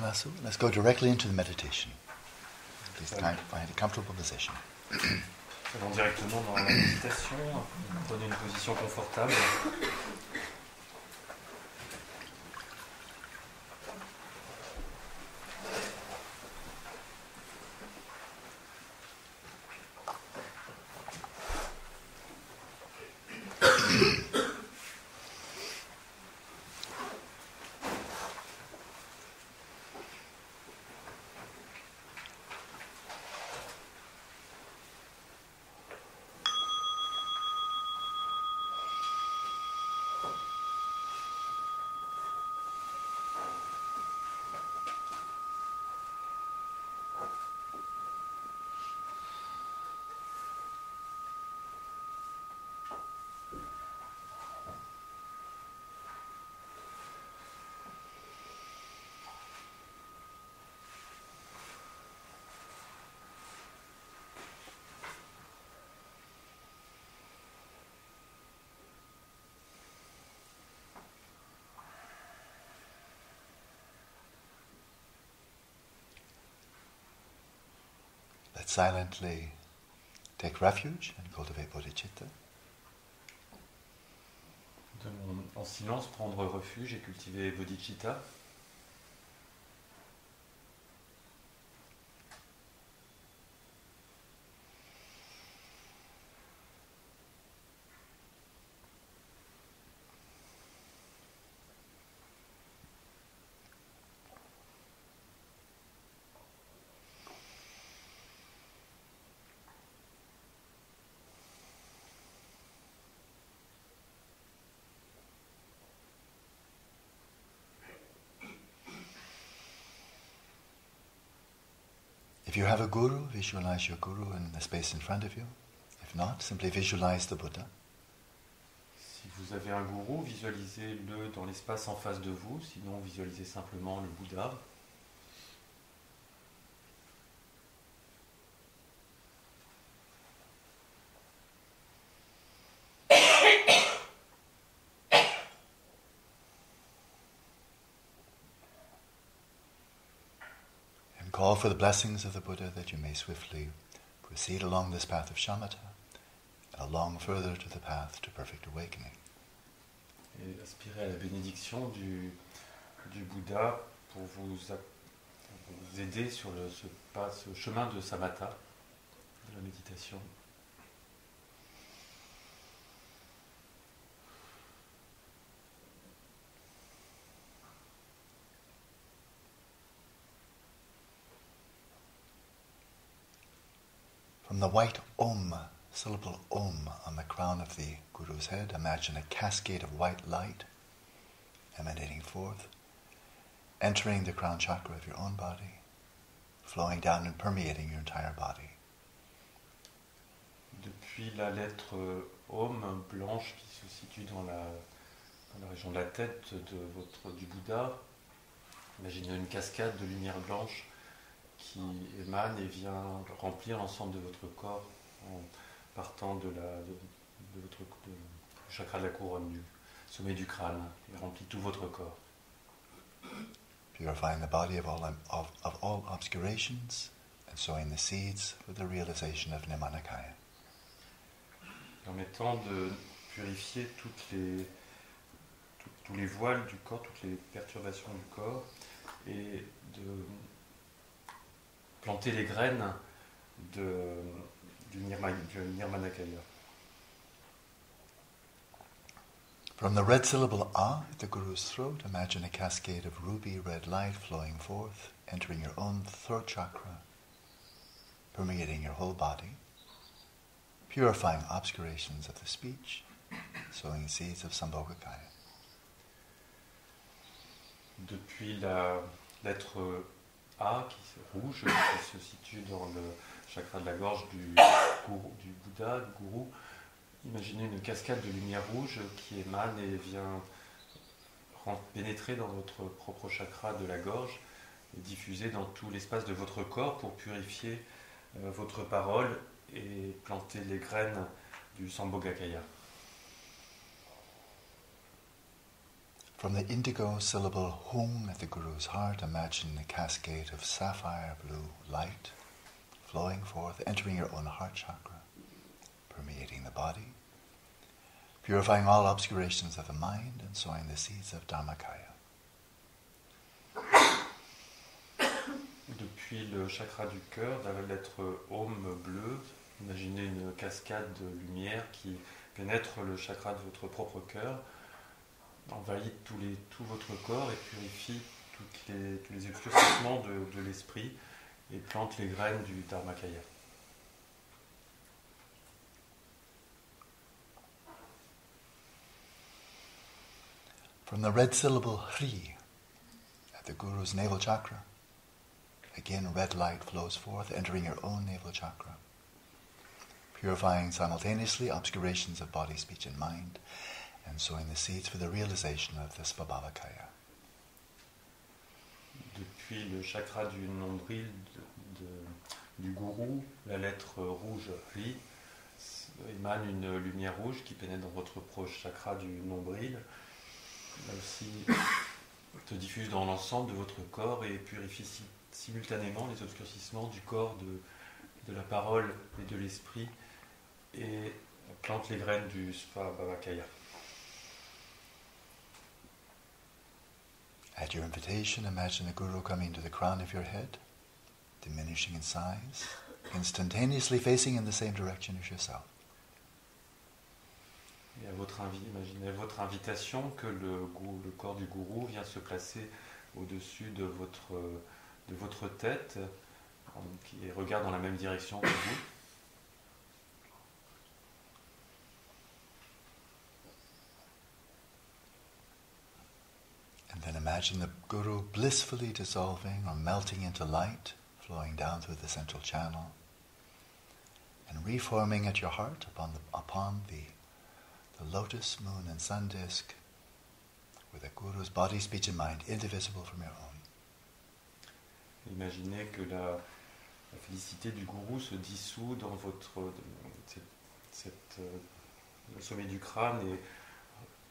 Tadasana. Let's go directly into the meditation. Please find a comfortable position. Allons directement dans la méditation. Prenez une position confortable. Let's silently take refuge and cultivate bodhicitta. En silence, prendre refuge et cultiver bodhicitta. If you have a guru, visualize your guru in the space in front of you. If not, simply visualize the Buddha. Si vous avez un gourou, visualisez-le dans l'espace en face de vous. Sinon, visualisez simplement le Bouddha. Call for the blessings of the Buddha that you may swiftly proceed along this path of shamatha and along further to the path to perfect awakening. Et aspirez à la bénédiction du Bouddha pour vous aider sur ce chemin de samatha, de la méditation. From the white Om, syllable Om, on the crown of the Guru's head, imagine a cascade of white light emanating forth, entering the crown chakra of your own body, flowing down and permeating your entire body. Depuis la lettre Om blanche qui se situe dans la région de la tête du Bouddha, imaginez une cascade de lumière blanche qui émane et vient remplir l'ensemble de votre corps en partant du chakra de la couronne, du sommet du crâne, et remplit tout votre corps. Purifying the body of all obscurations and sowing the seeds for the realization of Nirmanakaya. Permettant de purifier tous les voiles du corps, toutes les perturbations du corps, et de planter les graines du Nirmanakaya. From the red syllable A at the Guru's throat, imagine a cascade of ruby red light flowing forth, entering your own throat chakra, permeating your whole body, purifying obscurations of the speech, sowing seeds of Sambhogakaya. Depuis la lettre A, rouge, qui se situe dans le chakra de la gorge du Bouddha, du gourou, imaginez une cascade de lumière rouge qui émane et vient pénétrer dans votre propre chakra de la gorge et diffuser dans tout l'espace de votre corps pour purifier votre parole et planter les graines du Sambhogakaya. From the indigo syllable hung at the Guru's heart, imagine a cascade of sapphire blue light flowing forth, entering your own heart chakra, permeating the body, purifying all obscurations of the mind and sowing the seeds of Dharmakaya. Depuis le chakra du cœur, dans la lettre Om bleue, imaginez une cascade de lumière qui pénètre le chakra de votre propre cœur, envahit tout votre corps et purifie tous les obscurcissements de l'esprit et plante les graines du Dharmakaya. From the red syllable Hri at the Guru's navel chakra, again red light flows forth, entering your own navel chakra, purifying simultaneously obscurations of body, speech and mind, and sowing the seeds for the realization of the Svabhavakaya. Depuis le chakra du nombril du gourou, la lettre rouge Ri émane une lumière rouge qui pénètre dans votre proche chakra du nombril, là aussi se diffuse dans l'ensemble de votre corps et purifie simultanément les obscurcissements du corps, de la parole et de l'esprit, et plante les graines du Svabhavakaya. At your invitation, imagine the Guru coming to the crown of your head, diminishing in size, instantaneously facing in the same direction as yourself. Et imaginez à votre invitation que le corps du gourou vient se placer au-dessus de votre tête, qui regarde dans la même direction que vous. And then imagine the Guru blissfully dissolving or melting into light, flowing down through the central channel, and reforming at your heart upon the lotus, moon and sun disk, with the Guru's body, speech and mind indivisible from your own. Imaginez que la félicité du gourou se dissout dans le sommet du crâne et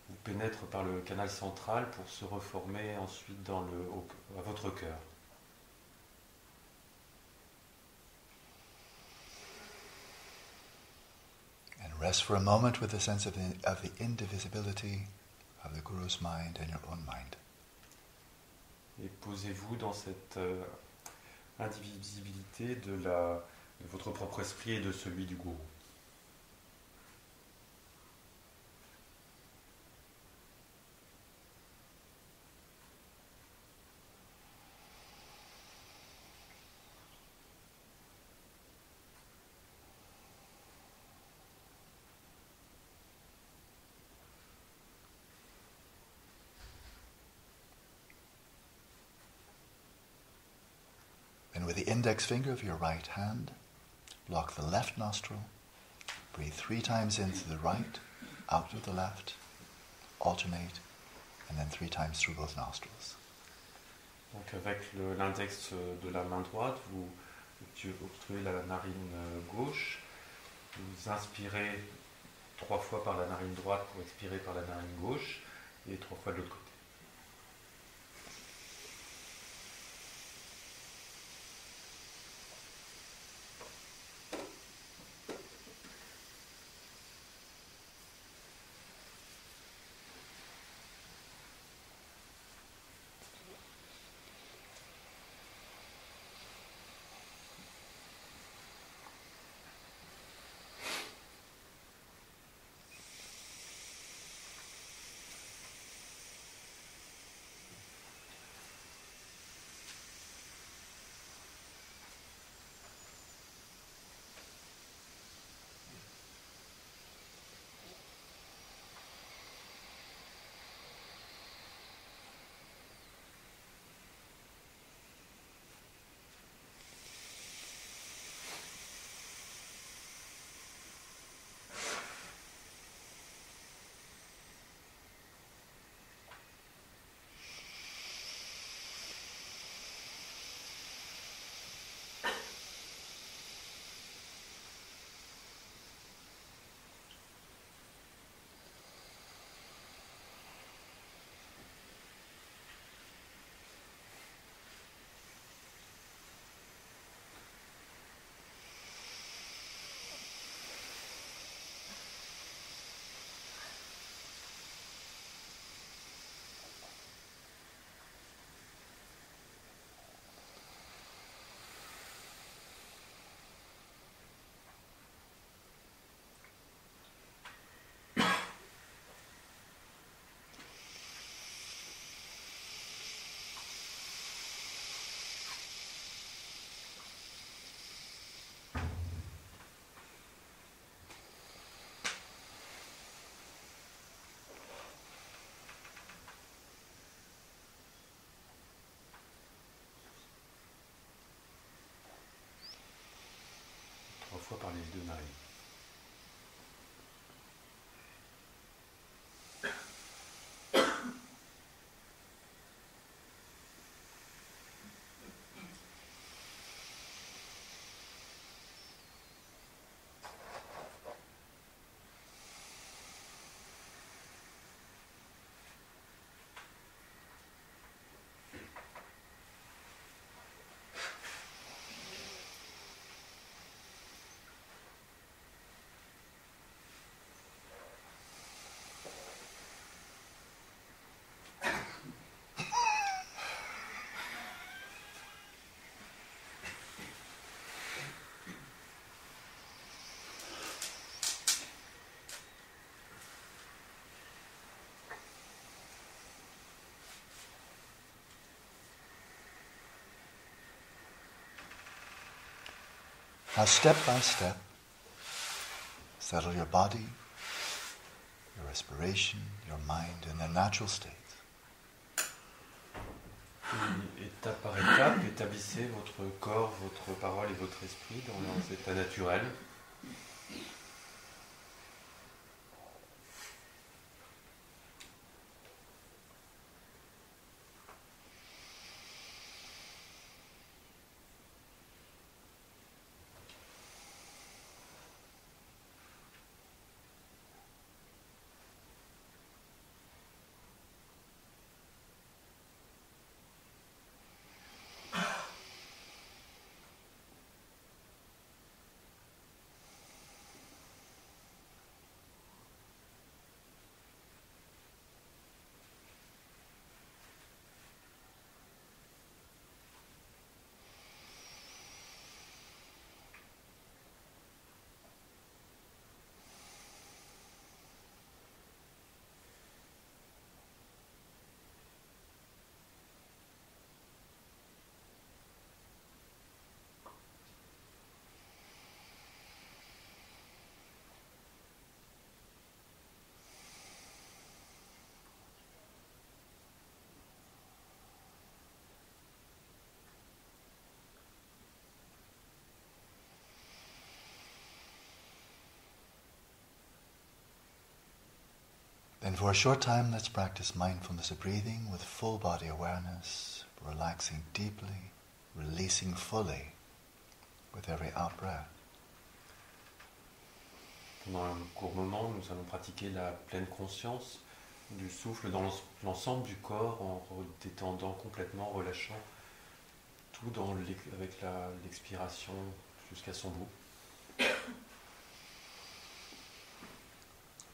vous pénètre par le canal central pour se reformer ensuite à votre cœur. And rest for a moment with the sense of the indivisibility of the Guru's mind and your own mind. Et posez-vous dans cette indivisibilité de votre propre esprit et de celui du gourou. And with the index finger of your right hand, block the left nostril, breathe 3 times in through the right, out through the left, alternate, and then 3 times through both nostrils. Donc avec l'index de la main droite, vous obstruez la narine gauche, vous inspirez 3 fois par la narine droite pour expirer par la narine gauche, et 3 fois de l'autre côté. Now, step by step, settle your body, your respiration, your mind in their natural state. Et étape par étape, établissez votre corps, votre parole et votre esprit dans leurs états naturels. Then for a short time, let's practice mindfulness of breathing with full body awareness, relaxing deeply, releasing fully with every out-breath. Pendant un court moment, nous allons pratiquer la pleine conscience du souffle dans l'ensemble du corps en détendant complètement, relâchant tout avec l'expiration jusqu'à son bout.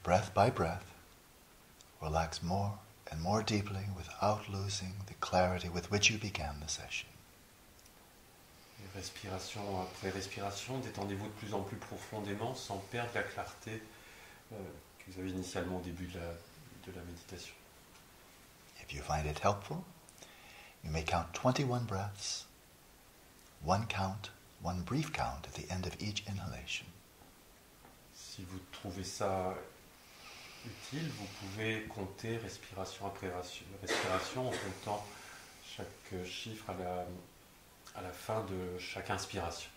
Breath by breath, relax more and more deeply without losing the clarity with which you began the session. Et respiration après respiration, détendez-vous de plus en plus profondément sans perdre la clarté que vous avez initialement au début de la méditation. If you find it helpful, you may count 21 breaths, one brief count at the end of each inhalation. Si vous trouvez ça utile, vous pouvez compter respiration après respiration en comptant chaque chiffre à la fin de chaque inspiration.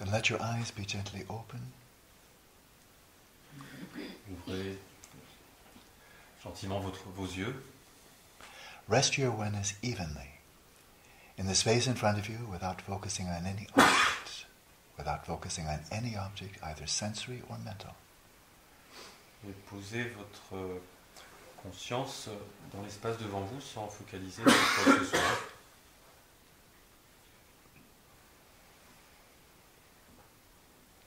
And let your eyes be gently open. Ouvrez gentiment vos yeux. Rest your awareness evenly in the space in front of you without focusing on any object, either sensory or mental. Et posez votre conscience dans l'espace devant vous sans focaliser sur quoi que ce soit.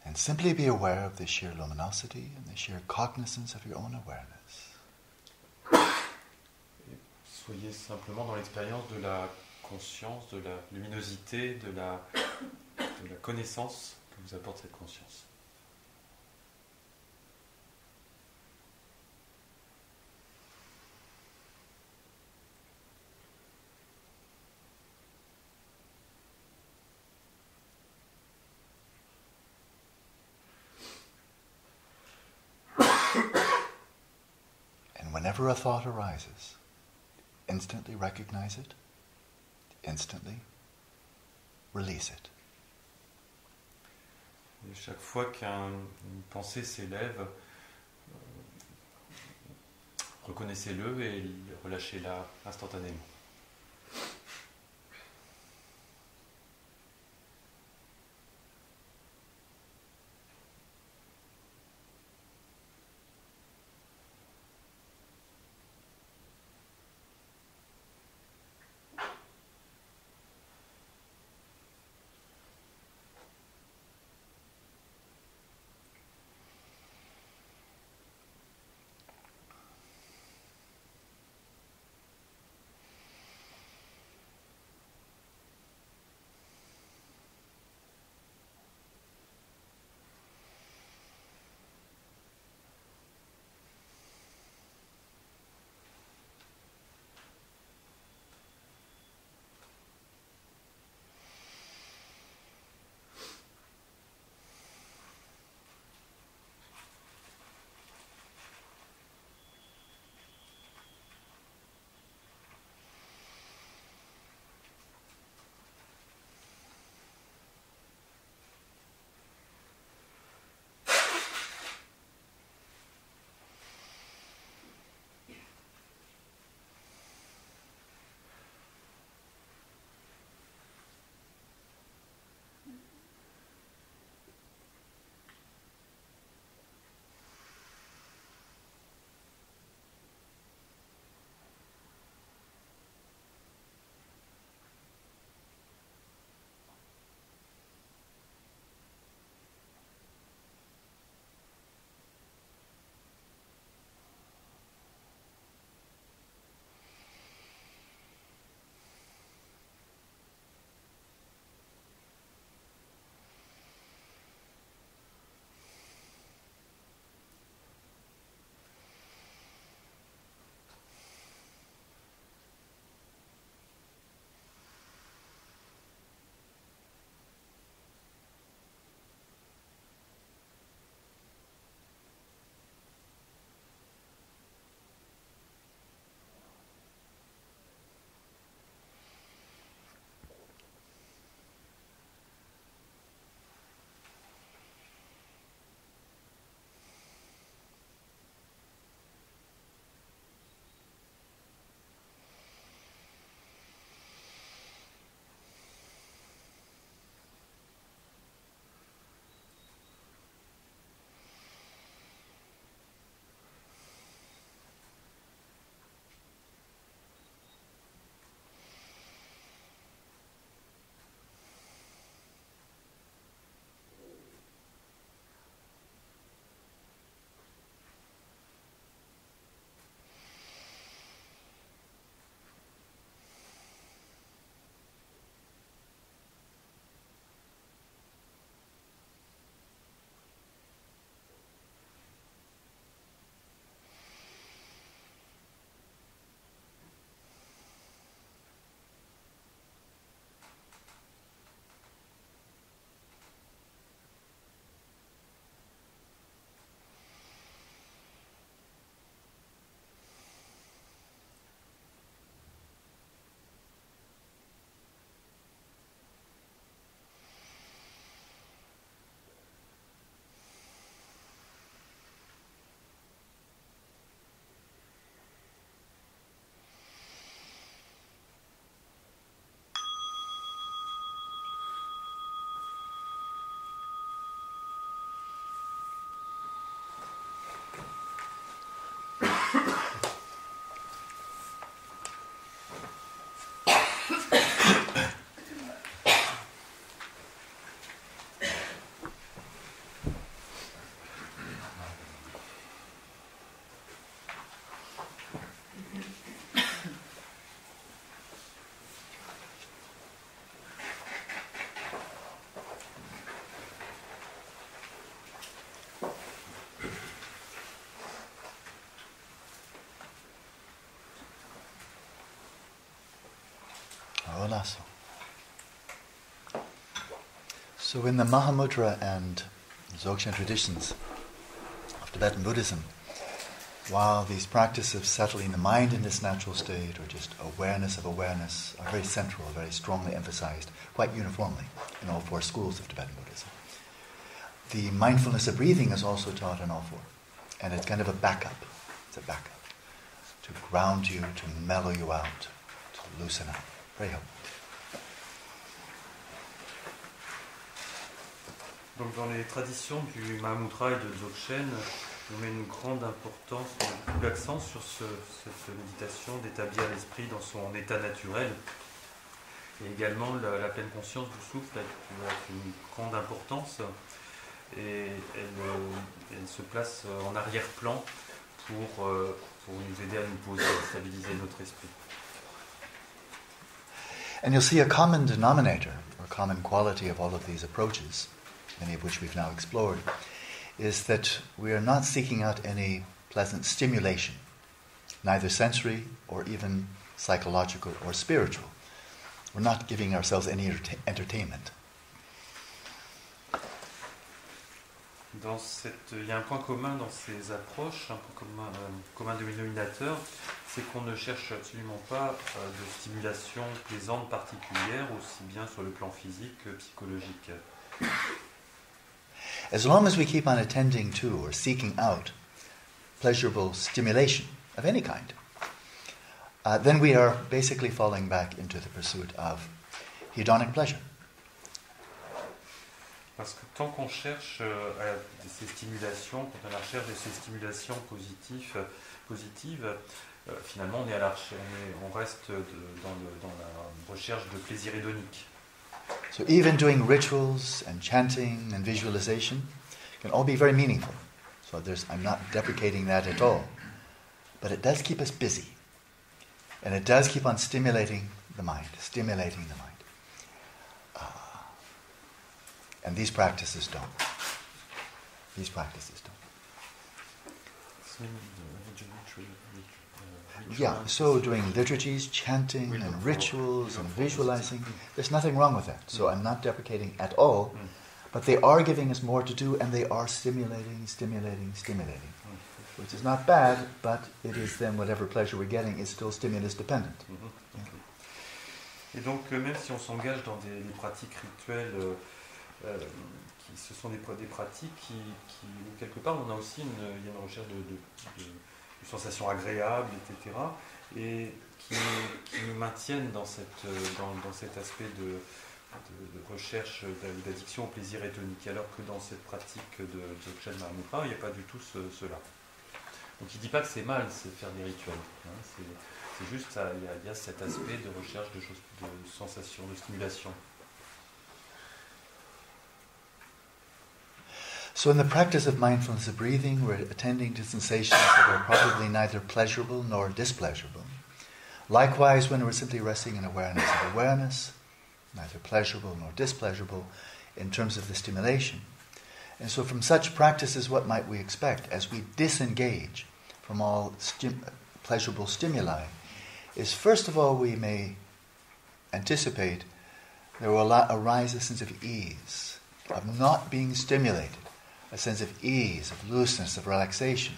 And simply be aware of the sheer luminosity and the sheer cognizance of your own awareness. Et soyez simplement dans l'expérience de la conscience, de la luminosité, de la connaissance que vous apporte cette conscience. Whenever a thought arises, instantly recognize it, instantly release it. Et chaque fois qu'une pensée s'élève, reconnaissez-le et relâchez-la instantanément. Olaso. So in the Mahamudra and Dzogchen traditions of Tibetan Buddhism, while these practices of settling the mind in this natural state, or just awareness of awareness, are very central, very strongly emphasized, quite uniformly in all four schools of Tibetan Buddhism, the mindfulness of breathing is also taught in all four. And it's kind of a backup. It's a backup to ground you, to mellow you out, to loosen up. Very helpful. Donc dans les traditions du Mahamudra et de Dzogchen, on met une grande importance, beaucoup d'accent sur cette méditation d'établir l'esprit dans son état naturel. Et également la pleine conscience du souffle a une grande importance et elle se place en arrière-plan pour nous aider à nous poser, à stabiliser notre esprit. And you'll see a common denominator, or common quality of all of these approaches, many of which we've now explored, is that we are not seeking out any pleasant stimulation, neither sensory or even psychological or spiritual. We're not giving ourselves any entertainment. Il y a un point commun dans ces approches, un point commun dénominateur, c'est qu'on ne cherche absolument pas de stimulation plaisante particulière, aussi bien sur le plan physique que psychologique. As long as we keep on attending to or seeking out pleasurable stimulation of any kind, then we are basically falling back into the pursuit of hedonic pleasure. Parce que tant qu'on cherche ces stimulations, quand on est à la recherche de ces stimulations positives, finalement on est on reste dans la recherche de plaisir hédonique. So even doing rituals and chanting and visualization can all be very meaningful. So I'm not deprecating that at all. But it does keep us busy. And it does keep on stimulating the mind. And these practices don't. Yeah, so doing liturgies, chanting and rituals and visualizing, there's nothing wrong with that. So I'm not deprecating at all, but they are giving us more to do and they are stimulating, which is not bad, but it is then whatever pleasure we're getting is still stimulus dependent. Et donc même si on s'engage dans des pratiques rituelles, ce sont des pratiques qui où quelque part on a aussi il y a une recherche de sensations agréables, etc. et qui nous maintiennent dans cet aspect de recherche d'addiction au plaisir hédonique, alors que dans cette pratique de Dzogchen Mahamudra, il n'y a pas du tout cela. Donc il ne dit pas que c'est mal, c'est faire des rituels. Hein, c'est juste, il y a cet aspect de recherche de sensations, de stimulation. So in the practice of mindfulness of breathing, we're attending to sensations that are probably neither pleasurable nor displeasurable. Likewise, when we're simply resting in awareness of awareness, neither pleasurable nor displeasurable in terms of the stimulation. And so from such practices, what might we expect as we disengage from all pleasurable stimuli is, first of all, we may anticipate there will arise a sense of ease, of not being stimulated, a sense of ease, of looseness, of relaxation.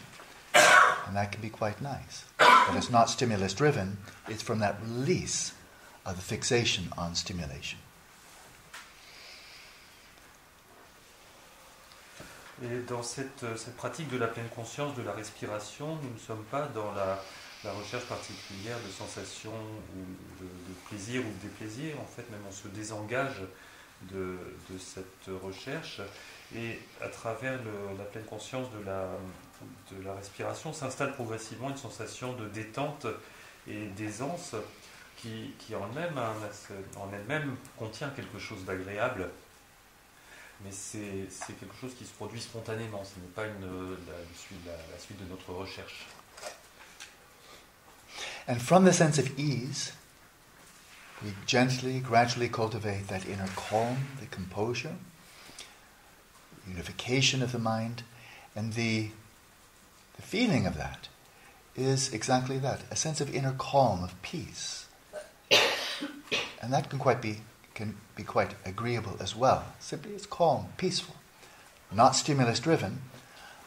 And that can be quite nice. But it's not stimulus-driven, it's from that release of the fixation on stimulation. Et dans cette pratique de la pleine conscience de la respiration, nous ne sommes pas dans la recherche particulière de sensations ou de plaisir ou de déplaisir. En fait, même on se désengage de cette recherche. Et à travers la pleine conscience de la respiration, s'installe progressivement une sensation de détente et d'aisance qui en elle-même contient quelque chose d'agréable. Mais c'est quelque chose qui se produit spontanément, ce n'est pas la suite de notre recherche. And from the sense of ease, we gently, gradually cultivate that inner calm, the composure, unification of the mind, and the feeling of that is exactly that, a sense of inner calm, of peace. And that can be quite agreeable as well. Simply it's calm, peaceful. Not stimulus driven,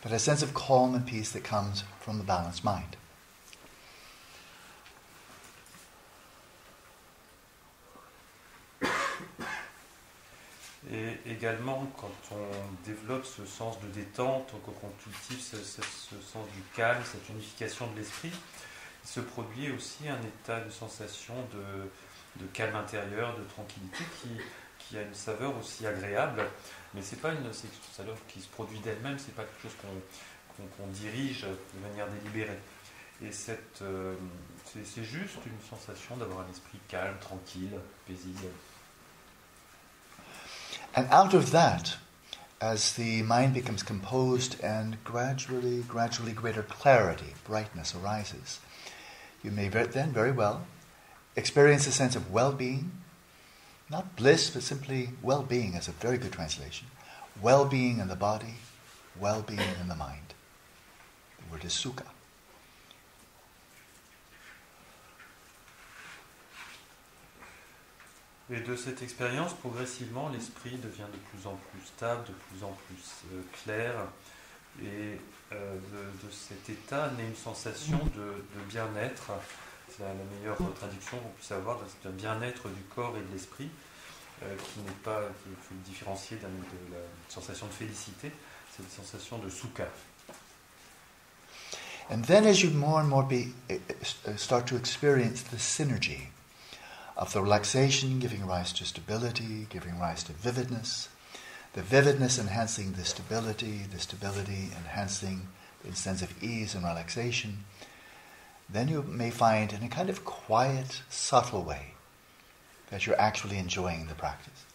but a sense of calm and peace that comes from the balanced mind. Et également, quand on développe ce sens de détente, quand on cultive ce sens du calme, cette unification de l'esprit, il se produit aussi un état, une sensation de calme intérieur, de tranquillité qui a une saveur aussi agréable. Mais c'est pas une saveur qui se produit d'elle-même, c'est pas quelque chose qu'on dirige de manière délibérée. Et c'est juste une sensation d'avoir un esprit calme, tranquille, paisible. And out of that, as the mind becomes composed and gradually greater clarity, brightness arises, you may then very well experience a sense of well-being, not bliss, but simply well-being is a very good translation. Well-being in the body, well-being in the mind. The word is sukha. Et de cette expérience, progressivement, l'esprit devient de plus en plus stable, de plus en plus clair. Et de cet état naît une sensation de bien-être. C'est la meilleure traduction qu'on puisse avoir, c'est un bien-être du corps et de l'esprit, qui n'est pas, qu'il faut le différencier de la sensation de félicité, c'est une sensation de sukha. And then as you more and more start to experience the synergy of the relaxation giving rise to stability, giving rise to vividness, the vividness enhancing the stability enhancing the sense of ease and relaxation, then you may find in a kind of quiet, subtle way that you're actually enjoying the practice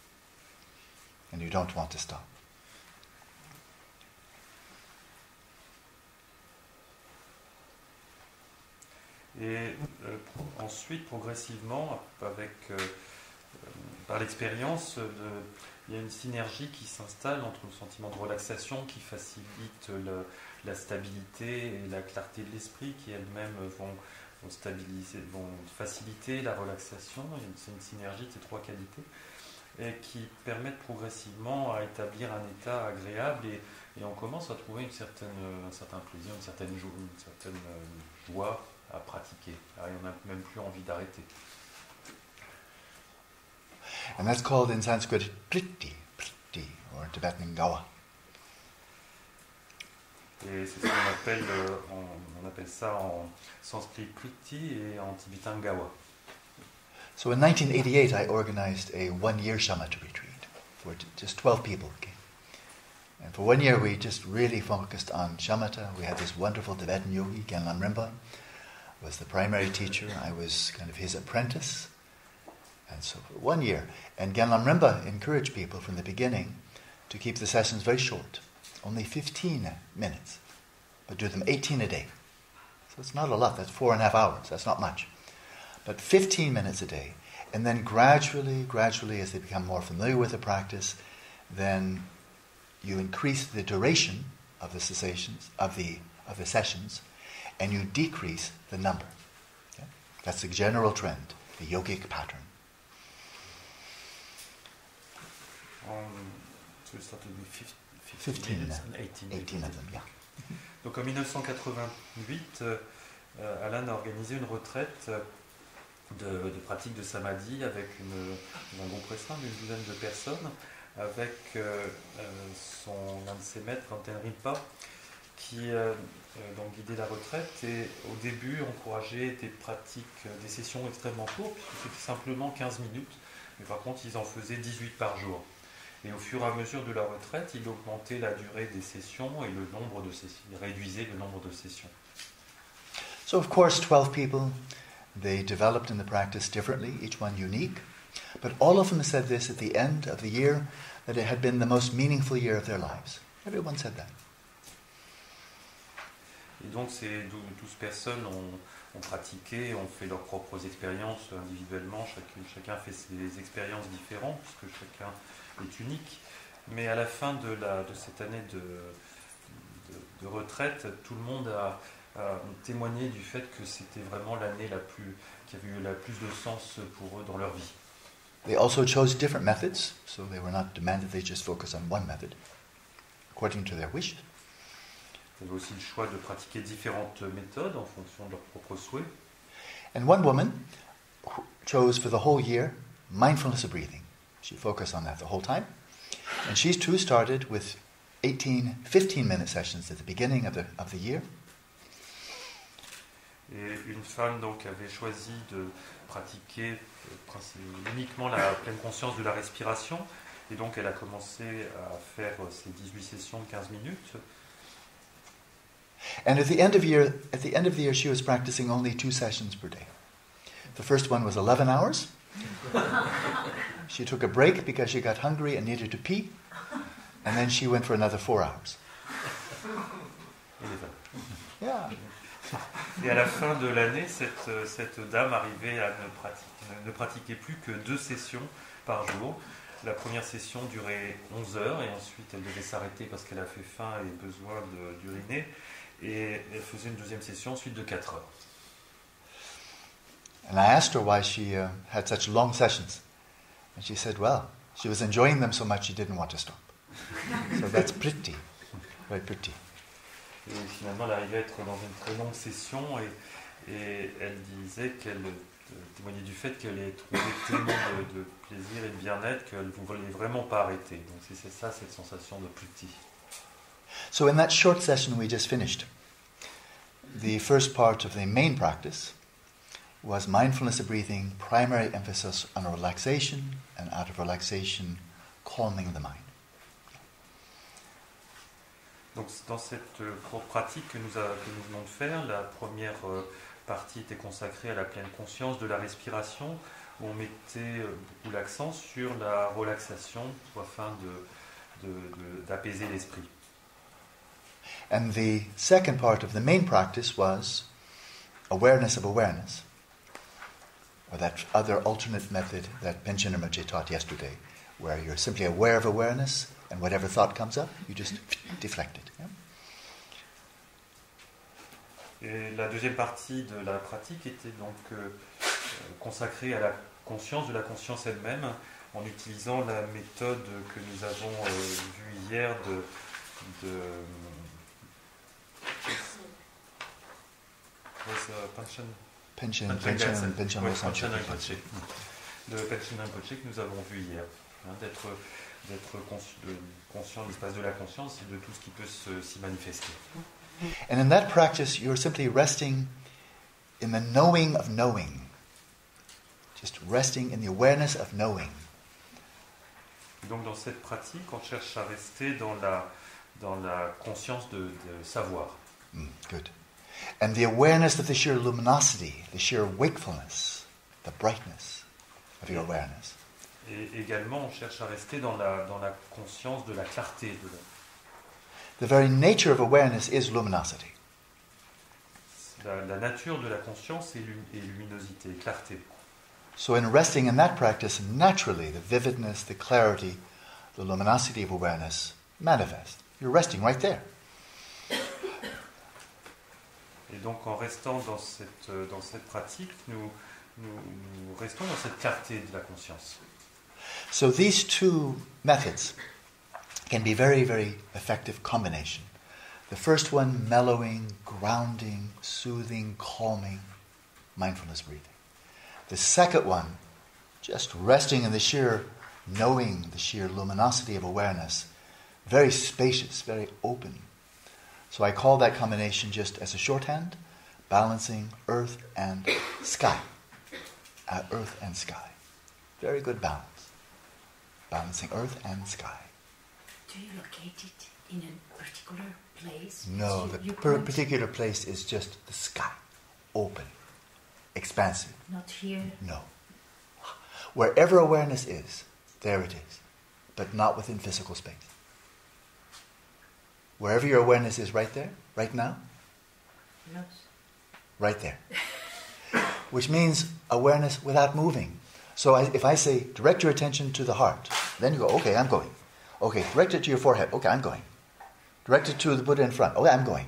and you don't want to stop. Et ensuite, progressivement, par l'expérience, il y a une synergie qui s'installe entre le sentiment de relaxation qui facilite la stabilité et la clarté de l'esprit qui elles-mêmes vont faciliter la relaxation. C'est une synergie de ces trois qualités et qui permettent progressivement à établir un état agréable et on commence à trouver un certain plaisir, une certaine joie à pratiquer. Alors, on n'a même plus envie d'arrêter. And that's called in Sanskrit priti, or Tibetan gawa. Et c'est ce qu'on appelle, on appelle ça en sanskrit priti et en tibétain gawa. So in 1988 I organized a one-year shamatha retreat for just 12 people came. And for 1 year we just really focused on shamatha. We had this wonderful Tibetan yogi, Genlam Rinpa, was the primary teacher. I was kind of his apprentice. And so for 1 year. And Genlam Rinpa encouraged people from the beginning to keep the sessions very short, only 15 minutes, but do them 18 a day. So it's not a lot, that's 4.5 hours, that's not much. But 15 minutes a day. And then gradually, as they become more familiar with the practice, then you increase the duration of the sessions, and you decrease the number. Okay? That's the general trend, the yogic pattern. So it started with 15 minutes and 18 of them, yeah. Donc en 1988, Alan a organisé une retraite de pratique de samadhi avec un groupe restreint d'une douzaine de personnes, avec l'un de ses maîtres, Kanten Rinpa, qui donc guidait la retraite et au début encourageait des pratiques, des sessions extrêmement courtes, puisque c'était simplement 15 minutes, mais par contre ils en faisaient 18 par jour. Et au fur et à mesure de la retraite, il augmentait la durée des sessions et le nombre de sessions, il réduisait le nombre de sessions. So of course 12 people, they developed in the practice differently, each one unique, but all of them said this at the end of the year, that it had been the most meaningful year of their lives. Everyone said that. Et donc ces 12 personnes ont pratiqué, ont fait leurs propres expériences individuellement, chacun fait ses expériences différentes, puisque chacun est unique. Mais à la fin de cette année de retraite, tout le monde a témoigné du fait que c'était vraiment l'année qui avait eu la plus de sens pour eux dans leur vie. They also chose different methods, so they were not demanded they just focus on one method, according to their wish. Ils avaient aussi le choix de pratiquer différentes méthodes en fonction de leurs propres souhaits. And one woman chose for the whole year mindfulness of breathing. She focused on that the whole time. And she too started with 15-minute sessions at the beginning of the year. Et une femme donc avait choisi de pratiquer uniquement la pleine conscience de la respiration. Et donc elle a commencé à faire ces 18 sessions de 15 minutes. And at the end of the year, she was practicing only 2 sessions per day. The first one was 11 hours. She took a break because she got hungry and needed to pee. And then she went for another 4 hours. Yeah. Et à la fin de l'année, cette dame arrivait à ne pratiquer plus que 2 sessions par jour. La première session durait 11 heures et ensuite elle devait s'arrêter parce qu'elle a fait faim et besoin d'uriner. Et elle faisait une deuxième session ensuite de 4 heures. And I asked her why she had such long sessions. And she said, well, she was enjoying them so much she didn't want to stop. So that's pretty, very pretty. Et finalement, elle arrivait à être dans une très longue session et elle disait qu'elle témoignait du fait qu'elle ait trouvé tellement de plaisir et de bien-être qu'elle ne voulait vraiment pas arrêter. Donc c'est ça, cette sensation de pretty. So in that short session we just finished, the first part of the main practice was mindfulness of breathing, primary emphasis on relaxation, and out of relaxation, calming the mind. Donc dans cette courte pratique que nous venons de faire, la première partie était consacrée à la pleine conscience de la respiration, où on mettait beaucoup l'accent sur la relaxation afin d'apaiser l'esprit. And the second part of the main practice was awareness of awareness, or that other alternate method that Panchen Rinpoche taught yesterday, where you're simply aware of awareness, and whatever thought comes up, you just deflect it. Yeah? Et la deuxième partie de la pratique était donc consacrée à la conscience de la conscience elle-même, en utilisant la méthode que nous avons vue hier de Panchen Rinpoche. De Panchen Rinpoche que nous avons vu hier. D'être conscient de l'espace de la conscience et de tout ce qui peut s'y manifester. And in that practice, you're simply resting in the knowing of knowing. Just resting in the awareness of knowing. Donc dans cette pratique, on cherche à rester dans la conscience de savoir. Good. And the awareness of the sheer luminosity, the sheer wakefulness, the brightness of your awareness. Et également, on cherche à rester dans la conscience de la clarté. The very nature of awareness is luminosity. La nature de la conscience est luminosité, clarté. So in resting in that practice, naturally the vividness, the clarity, the luminosity of awareness manifest. You're resting right there. Et donc en restant dans cette pratique, nous restons dans cette clarté de la conscience. So these two methods can be very, very effective combination. The first one, mellowing, grounding, soothing, calming, mindfulness breathing. The second one, just resting in the sheer knowing, the sheer luminosity of awareness, very spacious, very open. So I call that combination just as a shorthand, balancing earth and sky. Earth and sky. Very good balance. Balancing earth and sky. Do you locate it in a particular place? No, the particular place is just the sky. Open. Expansive. Not here? No. Wherever awareness is, there it is. But not within physical space. Wherever your awareness is right there, right now. Yes. Right there. Which means awareness without moving. So if I say, direct your attention to the heart, then you go, okay, I'm going. Okay, direct it to your forehead. Okay, I'm going. Direct it to the Buddha in front. Okay, I'm going.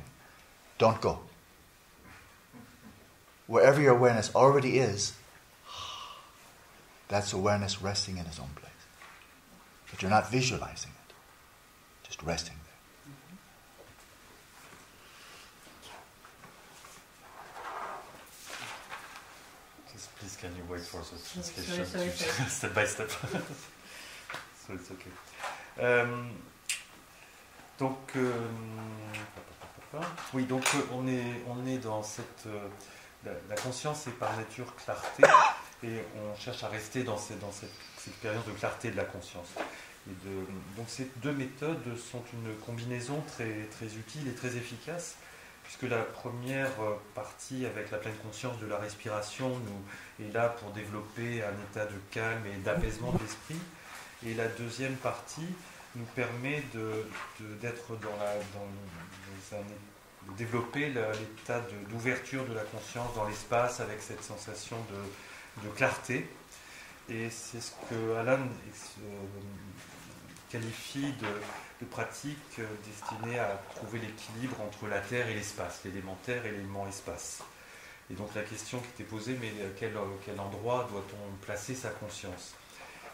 Don't go. Wherever your awareness already is, That's awareness resting in its own place. But you're not visualizing it, just resting there. Just please can you wait for the translation Sorry. step by step. So it's okay. Oui, donc on est dans cette la conscience est par nature clarté et on cherche à rester dans cette expérience de clarté de la conscience. Donc ces deux méthodes sont une combinaison très, très utile et très efficace, puisque la première partie avec la pleine conscience de la respiration est là pour développer un état de calme et d'apaisement de l'esprit, et la deuxième partie nous permet de développer l'état d'ouverture de la conscience dans l'espace avec cette sensation de clarté. Et c'est ce que Alan qualifie de pratique destinée à trouver l'équilibre entre la terre et l'espace, l'élément terre et l'élément espace. Et donc la question qui était posée, mais à quel endroit doit-on placer sa conscience ?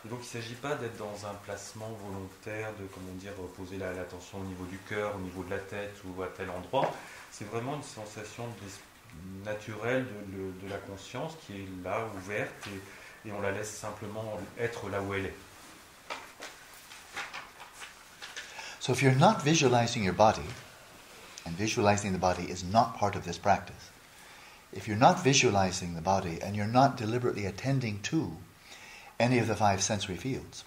Et donc il ne s'agit pas d'être dans un placement volontaire, de poser l'attention au niveau du cœur, au niveau de la tête ou à tel endroit. C'est vraiment une sensation naturelle de la conscience qui est là, ouverte, et on la laisse simplement être là où elle est. So if you're not visualizing your body, and visualizing the body is not part of this practice, if you're not visualizing the body and you're not deliberately attending to any of the 5 sensory fields,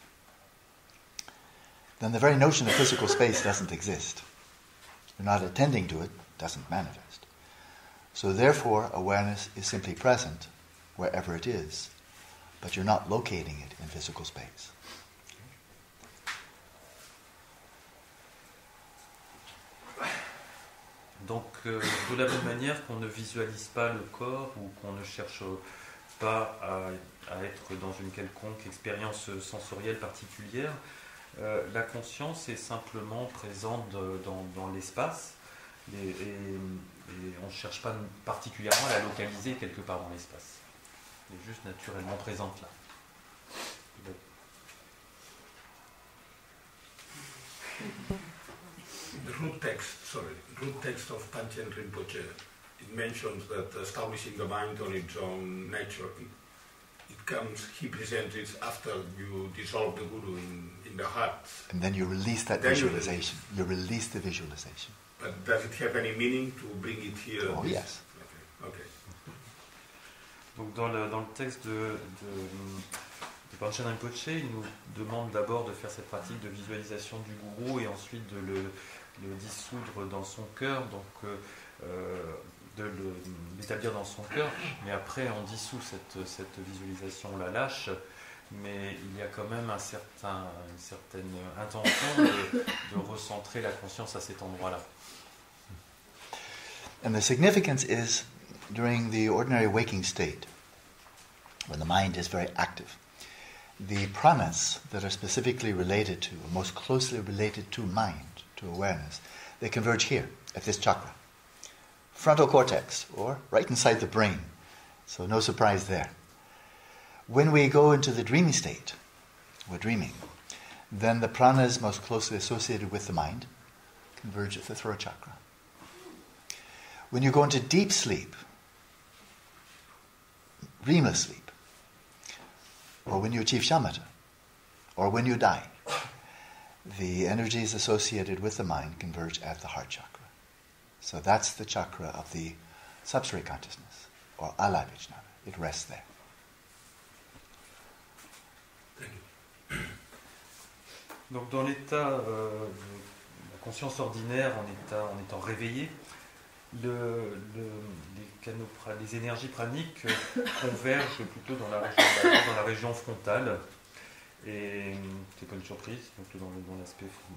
then the very notion of physical space doesn't exist. You're not attending to it, doesn't manifest. So therefore, awareness is simply present wherever it is, but you're not locating it in physical space. Donc, de la même manière qu'on ne visualise pas le corps ou qu'on ne cherche pas à être dans une quelconque expérience sensorielle particulière, la conscience est simplement présente dans l'espace et on ne cherche pas particulièrement à la localiser quelque part dans l'espace. Elle est juste naturellement présente là. The root text of Panchen Rinpoche, it mentions that establishing the mind on its own nature, he presents it after you dissolve the guru in the heart. And then you release that visualization. You release the visualization. But does it have any meaning to bring it here? Oh, yes. Okay. Donc dans le texte de Panchen Rinpoche, il nous demande d'abord de faire cette pratique de visualisation du gourou et ensuite de le dissoudre dans son cœur, donc de l'établir dans son cœur, mais après on dissout cette visualisation, on la lâche, mais il y a quand même une certaine intention de recentrer la conscience à cet endroit-là. And the significance is, during the ordinary waking state, when the mind is very active, the pranas that are specifically related to, or most closely related to mind, to awareness, they converge here, at this chakra. Frontal cortex, or right inside the brain. So no surprise there. When we go into the dreamy state, we're dreaming, then the pranas most closely associated with the mind converge at the throat chakra. When you go into deep sleep, dreamless sleep, or when you achieve shamatha, or when you die, the energies associated with the mind converge at the heart chakra. So that's the chakra of the substrate consciousness, or alayavijnana. It rests there. Donc dans l'état de la conscience ordinaire, en étant réveillé, les énergies praniques convergent plutôt dans la région frontale. Et c'est pas une surprise, donc dans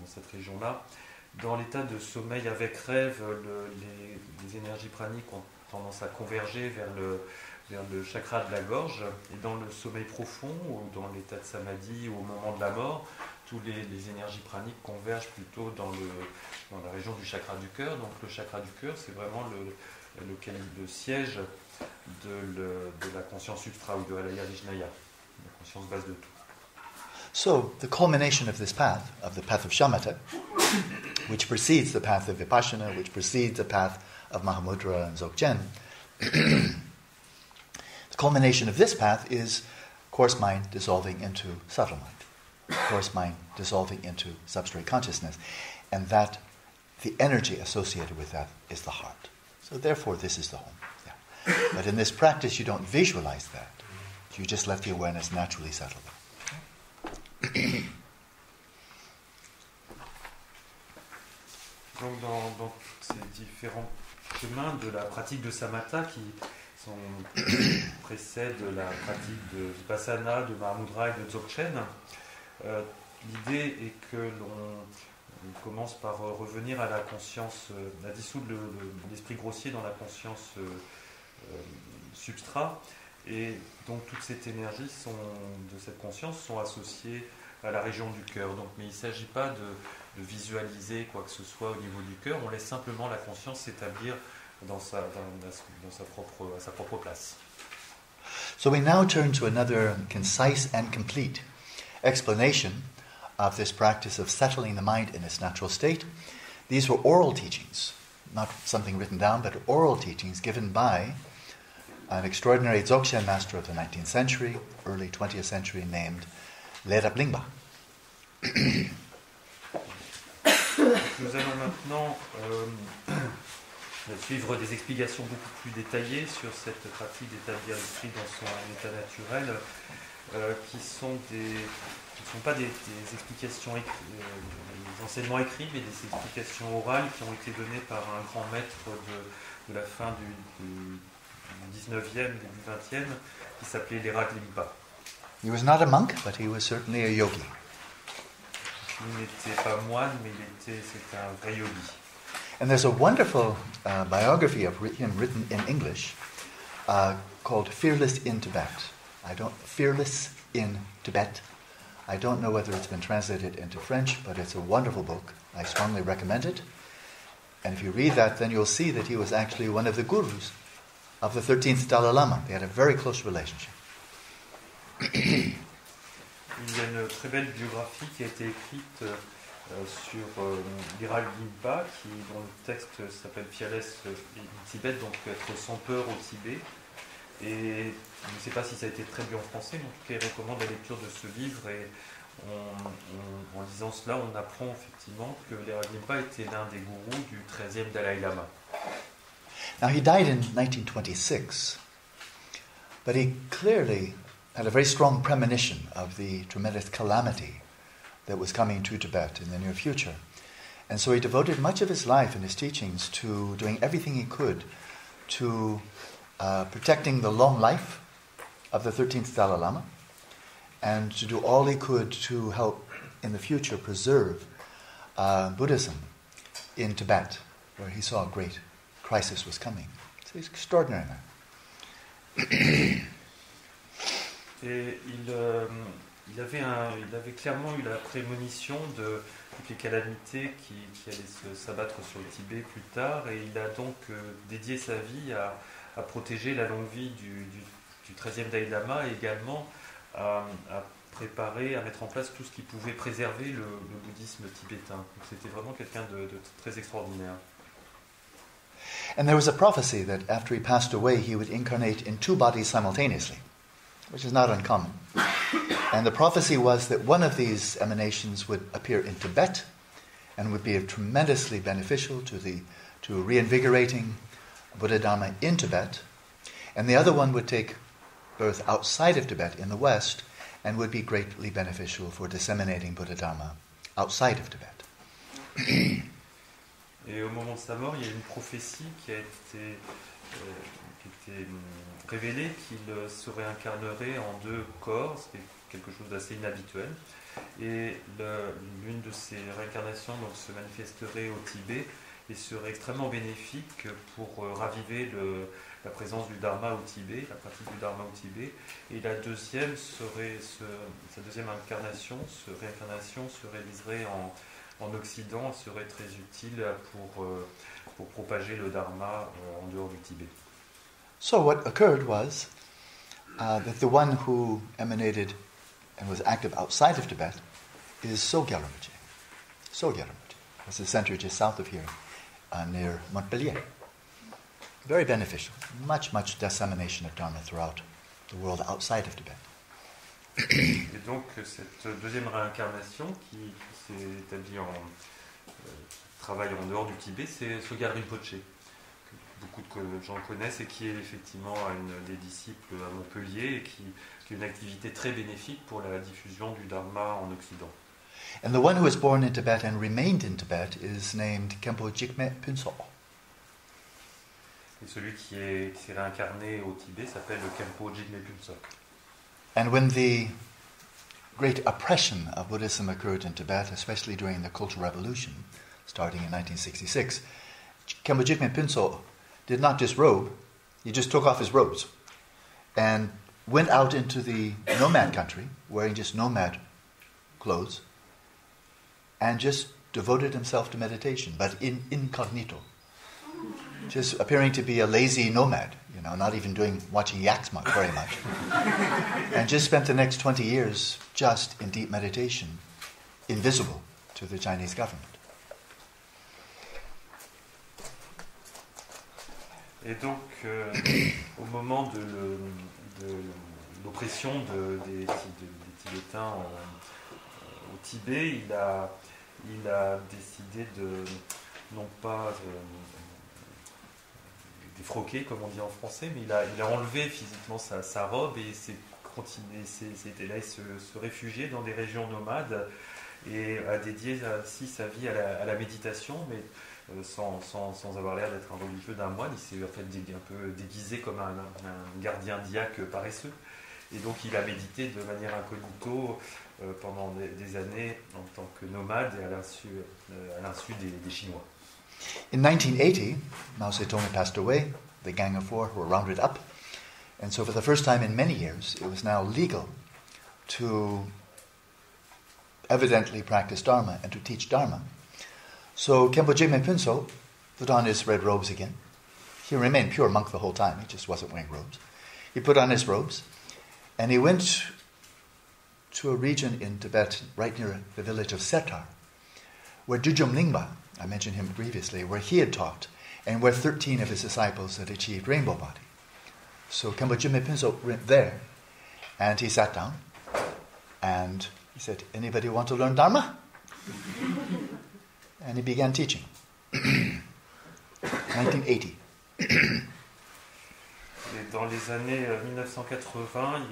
cette région-là. Dans l'état de sommeil avec rêve, les énergies praniques ont tendance à converger vers le chakra de la gorge. Et dans le sommeil profond, ou dans l'état de samadhi, ou au moment de la mort, toutes les énergies praniques convergent plutôt dans la région du chakra du cœur. Donc le chakra du cœur, c'est vraiment le siège de la conscience substra ou de Alaya Vijnaya. la conscience base de tout. So, the culmination of this path, of the path of shamatha, which precedes the path of vipassana, which precedes the path of Mahamudra and Dzogchen, the culmination of this path is coarse mind dissolving into subtle mind, coarse mind dissolving into substrate consciousness, and that the energy associated with that is the heart. So therefore this is the home. Yeah. But in this practice you don't visualize that. You just let the awareness naturally settle there. Donc dans ces différents chemins de la pratique de samatha qui précèdent la pratique de vipassana, de Mahamudra et de Dzogchen, l'idée est que l'on commence par revenir à la conscience, à dissoudre l'esprit grossier dans la conscience substrat, et donc toute cette énergie de cette conscience sont associées à la région du cœur. Donc, mais il ne s'agit pas de visualiser quoi que ce soit au niveau du cœur, on laisse simplement la conscience s'établir à sa propre place. So we now turn to another concise and complete explanation of this practice of settling the mind in its natural state. These were oral teachings, not something written down, but oral teachings given by an extraordinary Dzogchen master of the 19th century, early 20th century, named Lerab Lingpa. Nous allons maintenant suivre des explications beaucoup plus détaillées sur cette pratique d'établir l'esprit dans son état naturel, qui ne sont pas des explications des enseignements écrits, mais des explications orales qui ont été données par un grand maître de la fin du 19e, début 20e, qui s'appelait Lerab Lingpa. He was not a monk, but he was certainly a yogi. Il n'était pas moine, mais c'était un vrai yogi. And there's a wonderful biography of him written in English called Fearless in Tibet. Fearless in Tibet. I don't know whether it's been translated into French, but it's a wonderful book. I strongly recommend it. And if you read that, then you'll see that he was actually one of the gurus of the 13th Dalai Lama. They had a very close relationship. Il y a une très belle biographie qui a été écrite sur Lerab Lingpa, dont le texte s'appelle Fearless in Tibet, donc être sans peur au Tibet. Et je ne sais pas si ça a été traduit en français, mais en tout cas, il recommande la lecture de ce livre. Et en lisant cela, on apprend effectivement que Lerab Lingpa était l'un des gourous du 13e Dalai Lama. Now, he died in 1926, but he clearly had a very strong premonition of the tremendous calamity that was coming to Tibet in the near future. And so he devoted much of his life and his teachings to doing everything he could to protecting the long life of the 13th Dalai Lama and to do all he could to help in the future preserve Buddhism in Tibet, where he saw a great crisis was coming. So he's an extraordinary man. Et il avait clairement eu la prémonition de toutes les calamités qui allaient s'abattre sur le Tibet plus tard, et il a donc dédié sa vie à protéger la longue vie du 13e Dalai Lama, et également à préparer, à mettre en place tout ce qui pouvait préserver le bouddhisme tibétain. Donc c'était vraiment quelqu'un de très extraordinaire. And there was a prophecy that after he passed away, he would incarnate in two bodies simultaneously, which is not uncommon. And the prophecy was that one of these emanations would appear in Tibet and would be tremendously beneficial to reinvigorating Buddha Dharma in Tibet, and the other one would take birth outside of Tibet in the West and would be greatly beneficial for disseminating Buddha Dharma outside of Tibet. Et au moment de sa mort, il y a une prophétie qui a été révélée qu'il se réincarnerait en deux corps, ce qui est quelque chose d'assez inhabituel. Et l'une de ces réincarnations donc, se manifesterait au Tibet et serait extrêmement bénéfique pour raviver la présence du Dharma au Tibet, la pratique du Dharma au Tibet. Et la deuxième sa deuxième réincarnation se réaliserait en Occident, serait très utile pour propager le Dharma en dehors du Tibet. So what occurred was that the one who emanated and was active outside of Tibet is Sogyal Rinpoche. Sogyal Rinpoche. It's a center just south of here, near Montpellier. Very beneficial. Much dissemination of Dharma throughout the world outside of Tibet. Et donc cette deuxième réincarnation qui s'est établie en travail en dehors du Tibet, c'est Sogyal Rinpoche, que beaucoup de gens connaissent et qui est effectivement une des disciples à Montpellier et qui a une activité très bénéfique pour la diffusion du Dharma en Occident. And the one who was born in Tibet and remained in Tibet is named Khenpo Jigme Phunso. Et celui qui s'est réincarné au Tibet s'appelle le Khenpo Jigme Phunso. And when the great oppression of Buddhism occurred in Tibet, especially during the Cultural Revolution, starting in 1966, Khenpo Jigme Phunso did not disrobe, he just took off his robes and went out into the nomad country, wearing just nomad clothes, and just devoted himself to meditation, but incognito. Just appearing to be a lazy nomad, not even watching yaks very much. And just spent the next 20 years just in deep meditation, invisible to the Chinese government. Et donc, au moment de l'oppression des Tibétains au Tibet, il a décidé de, non pas défroquer, comme on dit en français, mais il a enlevé physiquement sa robe et c'était là, il se réfugiait dans des régions nomades et a dédié ainsi sa vie à la méditation, mais sans avoir l'air d'être un religieux d'un moine. Il s'est en fait un peu déguisé comme un gardien diaque paresseux. Et donc il a médité de manière incognito pendant des années en tant que nomade et à l'insu des Chinois. In 1980, Mao Zedong had passed away, the Gang of Four were rounded up, and so for the first time in many years, it was now legal to evidently practice Dharma and to teach Dharma. So Khenpo Jigme Phunso put on his red robes again. He remained pure monk the whole time, he just wasn't wearing robes. He put on his robes, and he went to a region in Tibet right near the village of Setar, where Dudjom Lingpa, I mentioned him previously, where he had taught, and where 13 of his disciples had achieved rainbow body. So Khenpo Jigme Phunso went there, and he sat down, and he said, "Anybody want to learn Dharma?" And he began teaching. 1980. Et dans les années 1980,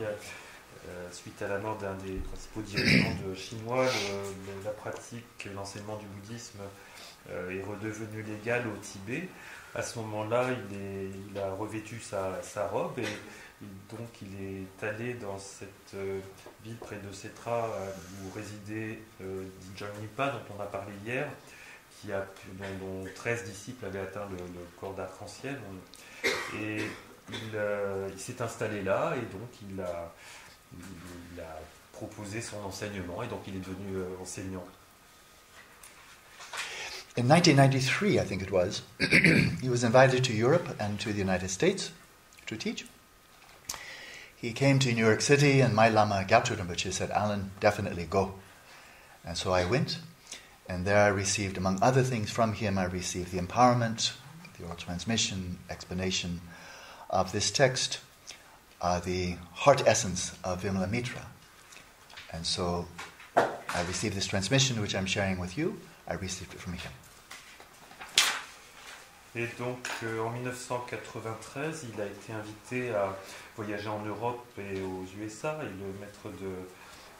suite à la mort d'un des principaux dirigeants chinois, la pratique, l'enseignement du bouddhisme est redevenu légal au Tibet. À ce moment-là, il a revêtu sa robe et donc il est allé dans cette ville près de Setra où résidait Dudjom Lingpa, dont on a parlé hier, dont 13 disciples avaient atteint le corps d'arc-en-ciel. Et il s'est installé là et donc il a proposé son enseignement et donc il est devenu enseignant. In 1993, I think it was, he was invited to Europe and to the United States to teach. He came to New York City and my Lama Gyatso Rinpoche said, "Alan, definitely go." And so I went, and there I received, among other things from him, I received the empowerment, the oral transmission, explanation of this text, the heart essence of Vimala Mitra. And so I received this transmission, which I'm sharing with you. I received it from him. Et donc en 1993, il a été invité à voyager en Europe et aux USA et le maître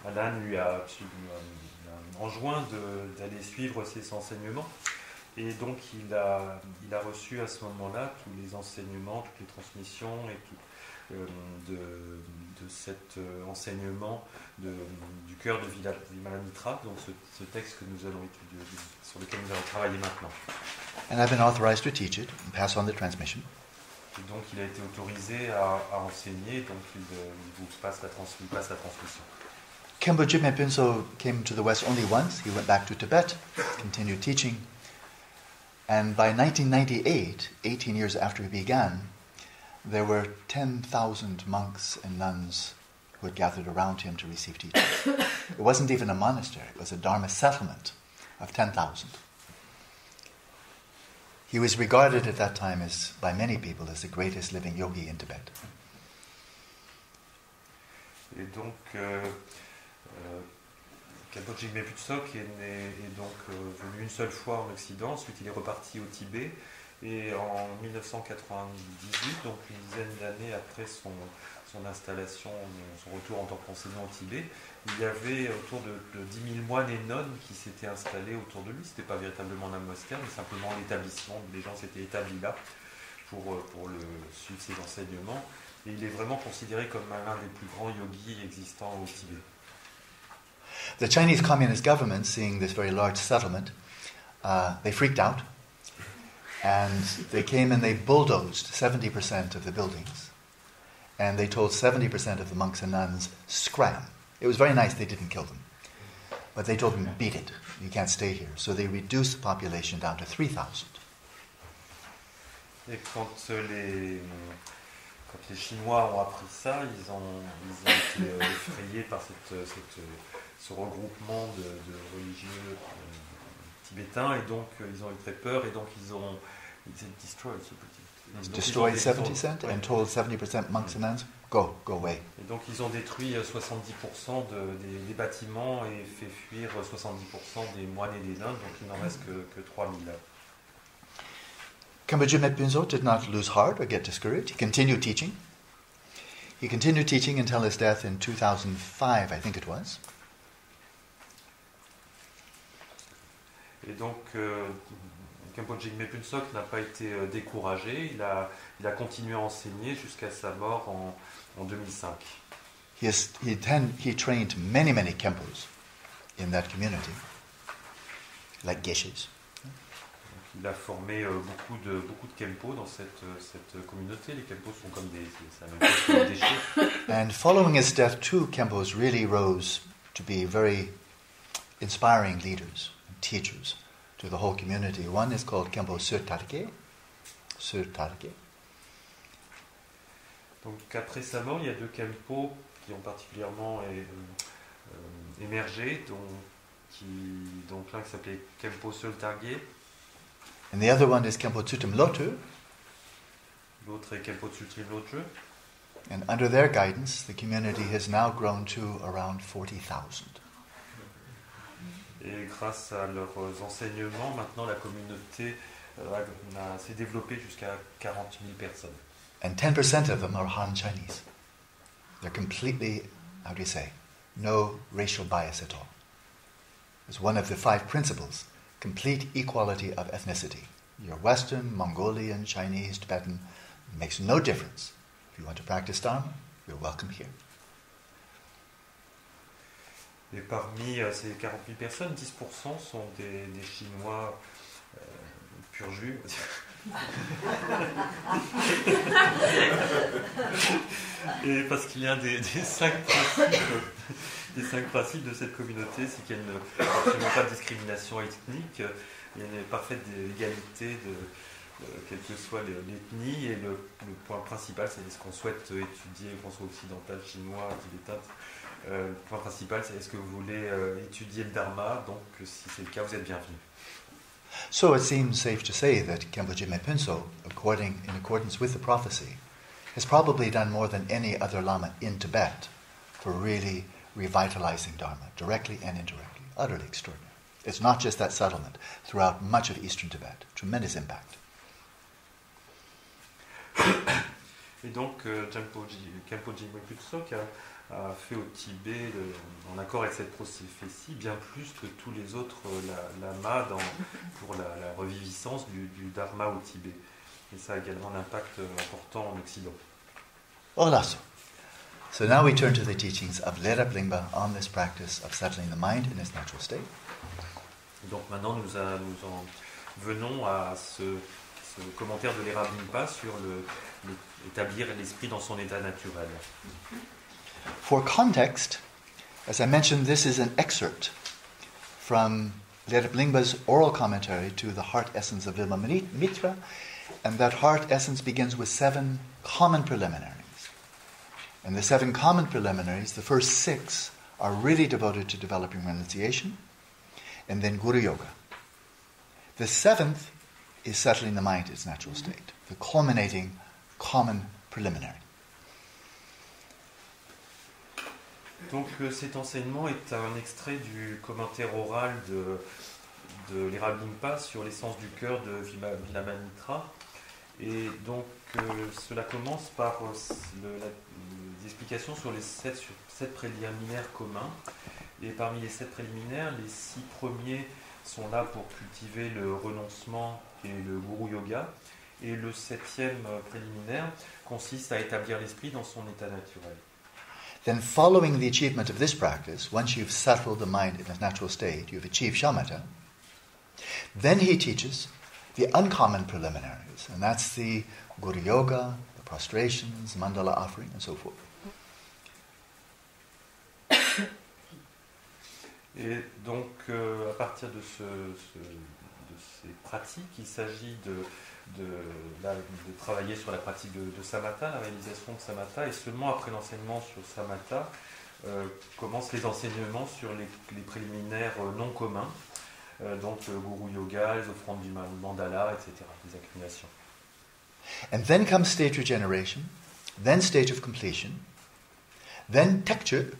Alan lui a enjoint d'aller suivre ses enseignements. Et donc il a reçu à ce moment-là tous les enseignements, toutes les transmissions et de cet enseignement du cœur de Vimala Mitra, donc ce texte que nous allons étudier, sur lequel nous allons travailler maintenant. And I've been authorized to teach it and pass on the transmission. Et donc il a été autorisé à enseigner, donc il vous passe la transmission. Khenpo Jigme Phunso came to the West only once. He went back to Tibet, continued teaching. And by 1998, 18 years after he began, there were 10,000 monks and nuns who had gathered around him to receive teaching. It wasn't even a monastery, it was a Dharma settlement of 10,000. He was regarded at that time by many people as the greatest living yogi in Tibet. Et donc, Khenpo Jigme Phuntsok est donc venu une seule fois en Occident, ensuite il est reparti au Tibet, et en 1998, donc une dizaine d'années après son installation, son retour en tant qu'enseignant au Tibet, il y avait autour de 10 000 moines et nonnes qui s'étaient installés autour de lui. Ce n'était pas véritablement un monastère, mais simplement l'établissement. Les gens s'étaient établis là pour suivre ses enseignements. Et il est vraiment considéré comme l'un des plus grands yogis existants au Tibet. The Chinese Communist government, seeing this very large settlement, they freaked out, and they came and they bulldozed 70% of the buildings, and they told 70% of the monks and nuns, scram. It was very nice they didn't kill them, but they told them, beat it, you can't stay here. So they reduced the population down to 3,000. Et quand les Chinois ont appris ça, ils ont été effrayés par ce regroupement de religieux tibétains, et donc ils ont eu très peur, et donc ils ont destroyed 70% and told 70% monks and nuns, go away. Et donc ils ont détruit 70% des bâtiments et fait fuir 70% des moines et des nonnes, donc il n'en reste que 3000. Khenpo Jigme Phuntsok did not lose heart or get discouraged. He continued teaching. He continued teaching until his death in 2005, I think it was. Et donc, Khenpo Jigme Phuntsok n'a pas été découragé. Il a continué à enseigner jusqu'à sa mort en 2005. He trained many Khenpos in that community, like geshes. Il a formé beaucoup de Khenpo dans cette communauté. Les Khenpos sont comme des déchets. And following his death, two Khenpos really rose to be very inspiring leaders and teachers to the whole community. One is called Khenpo Sur Tarke. Donc après sa mort, il y a deux Khenpo qui ont particulièrement émergé, donc l'un qui s'appelait Khenpo Sur Tarke. And the other one is Khenpo Tsutim Lotu. L'autre est Khenpo Tsutim Lotu. And under their guidance, the community has now grown to around 40,000. Et grâce à leurs enseignements, maintenant la communauté s'est développée jusqu'à 40 000 personnes. And 10% of them are Han Chinese. They're completely, how do you say, no racial bias at all. It's one of the 5 principles. Complete equality of ethnicity. You're Western, Mongolian, Chinese, Tibetan. It makes no difference. If you want to practice Dharma, you're welcome here. Et parmi ces 40 000 personnes, 10% sont des Chinois pur jus. Et parce qu'il y a des 5 principes de cette communauté, c'est qu'il n'y a absolument pas de discrimination ethnique, il y a une parfaite égalité quelle que soit l'ethnie, et le point principal, c'est ce qu'on souhaite étudier, qu'on soit occidental, chinois, tibétain. Le point principal, c'est est-ce que vous voulez étudier le Dharma, donc si c'est le cas, vous êtes bienvenus. So it seems safe to say that Khenpo Jigme Phuntsok, in accordance with the prophecy, has probably done more than any other Lama in Tibet for really revitalizing Dharma, directly and indirectly. Utterly extraordinary. It's not just that settlement. Throughout much of eastern Tibet, tremendous impact. Et donc, Khenpo Jigme Phuntsok a fait au Tibet, en accord avec cette prophétie, bien plus que tous les autres lamas pour la reviviscence du Dharma au Tibet. Et ça a également un impact important en Occident. Voilà. So now we turn to the teachings of Lerab Lingpa on this practice of settling the mind in its natural state. Donc maintenant, nous en venons à ce commentaire de Lerab Lingpa sur établir l'esprit dans son état naturel. For context, as I mentioned, this is an excerpt from Lerab Lingpa's oral commentary to the Heart Essence of Vilma Mitra, And that heart essence begins with 7 common preliminaries. And the 7 common preliminaries, the first 6, are really devoted to developing renunciation, and then Guru Yoga. The 7th is settling the mind in its natural state, the culminating common preliminary. Donc cet enseignement est un extrait du commentaire oral de l'Irablimpa sur l'essence du cœur de Vilamanitra. Et donc cela commence par les explications sur les 7 préliminaires communs. Et parmi les 7 préliminaires, les 6 premiers sont là pour cultiver le renoncement et le Guru Yoga. Et le 7e préliminaire consiste à établir l'esprit dans son état naturel. Then following the achievement of this practice, once you've settled the mind in its natural state, you've achieved shamatha, then he teaches the uncommon preliminaries, and that's the Guru Yoga, the prostrations, mandala offering, and so forth. Et donc, à partir de ces pratiques, il s'agit de travailler sur la pratique de samatha, la réalisation de samatha, et seulement après l'enseignement sur samatha commencent les enseignements sur les préliminaires non communs, donc le Guru Yoga, les offrandes du mandala, etc., les accumulations. And then comes stage regeneration, then stage of completion, then tekchut,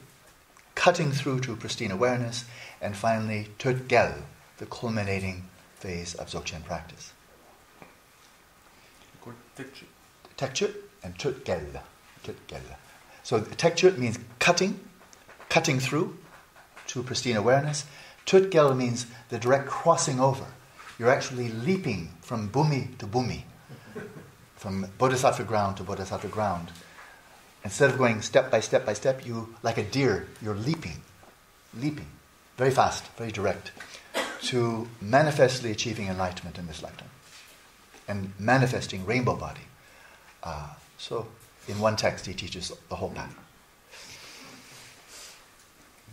cutting through to pristine awareness, and finally Tut-gel, the culminating phase of Dzogchen practice. Tekchut and Tut-gel. So tekchut means cutting through to pristine awareness. Tut-gel means the direct crossing over. You're actually leaping from bhumi to bhumi, from bodhisattva ground to bodhisattva ground. Instead of going step by step by step, you, like a deer, you're leaping, very fast, very direct, to manifestly achieving enlightenment in this lifetime and manifesting rainbow body. So, in one text, he teaches the whole path.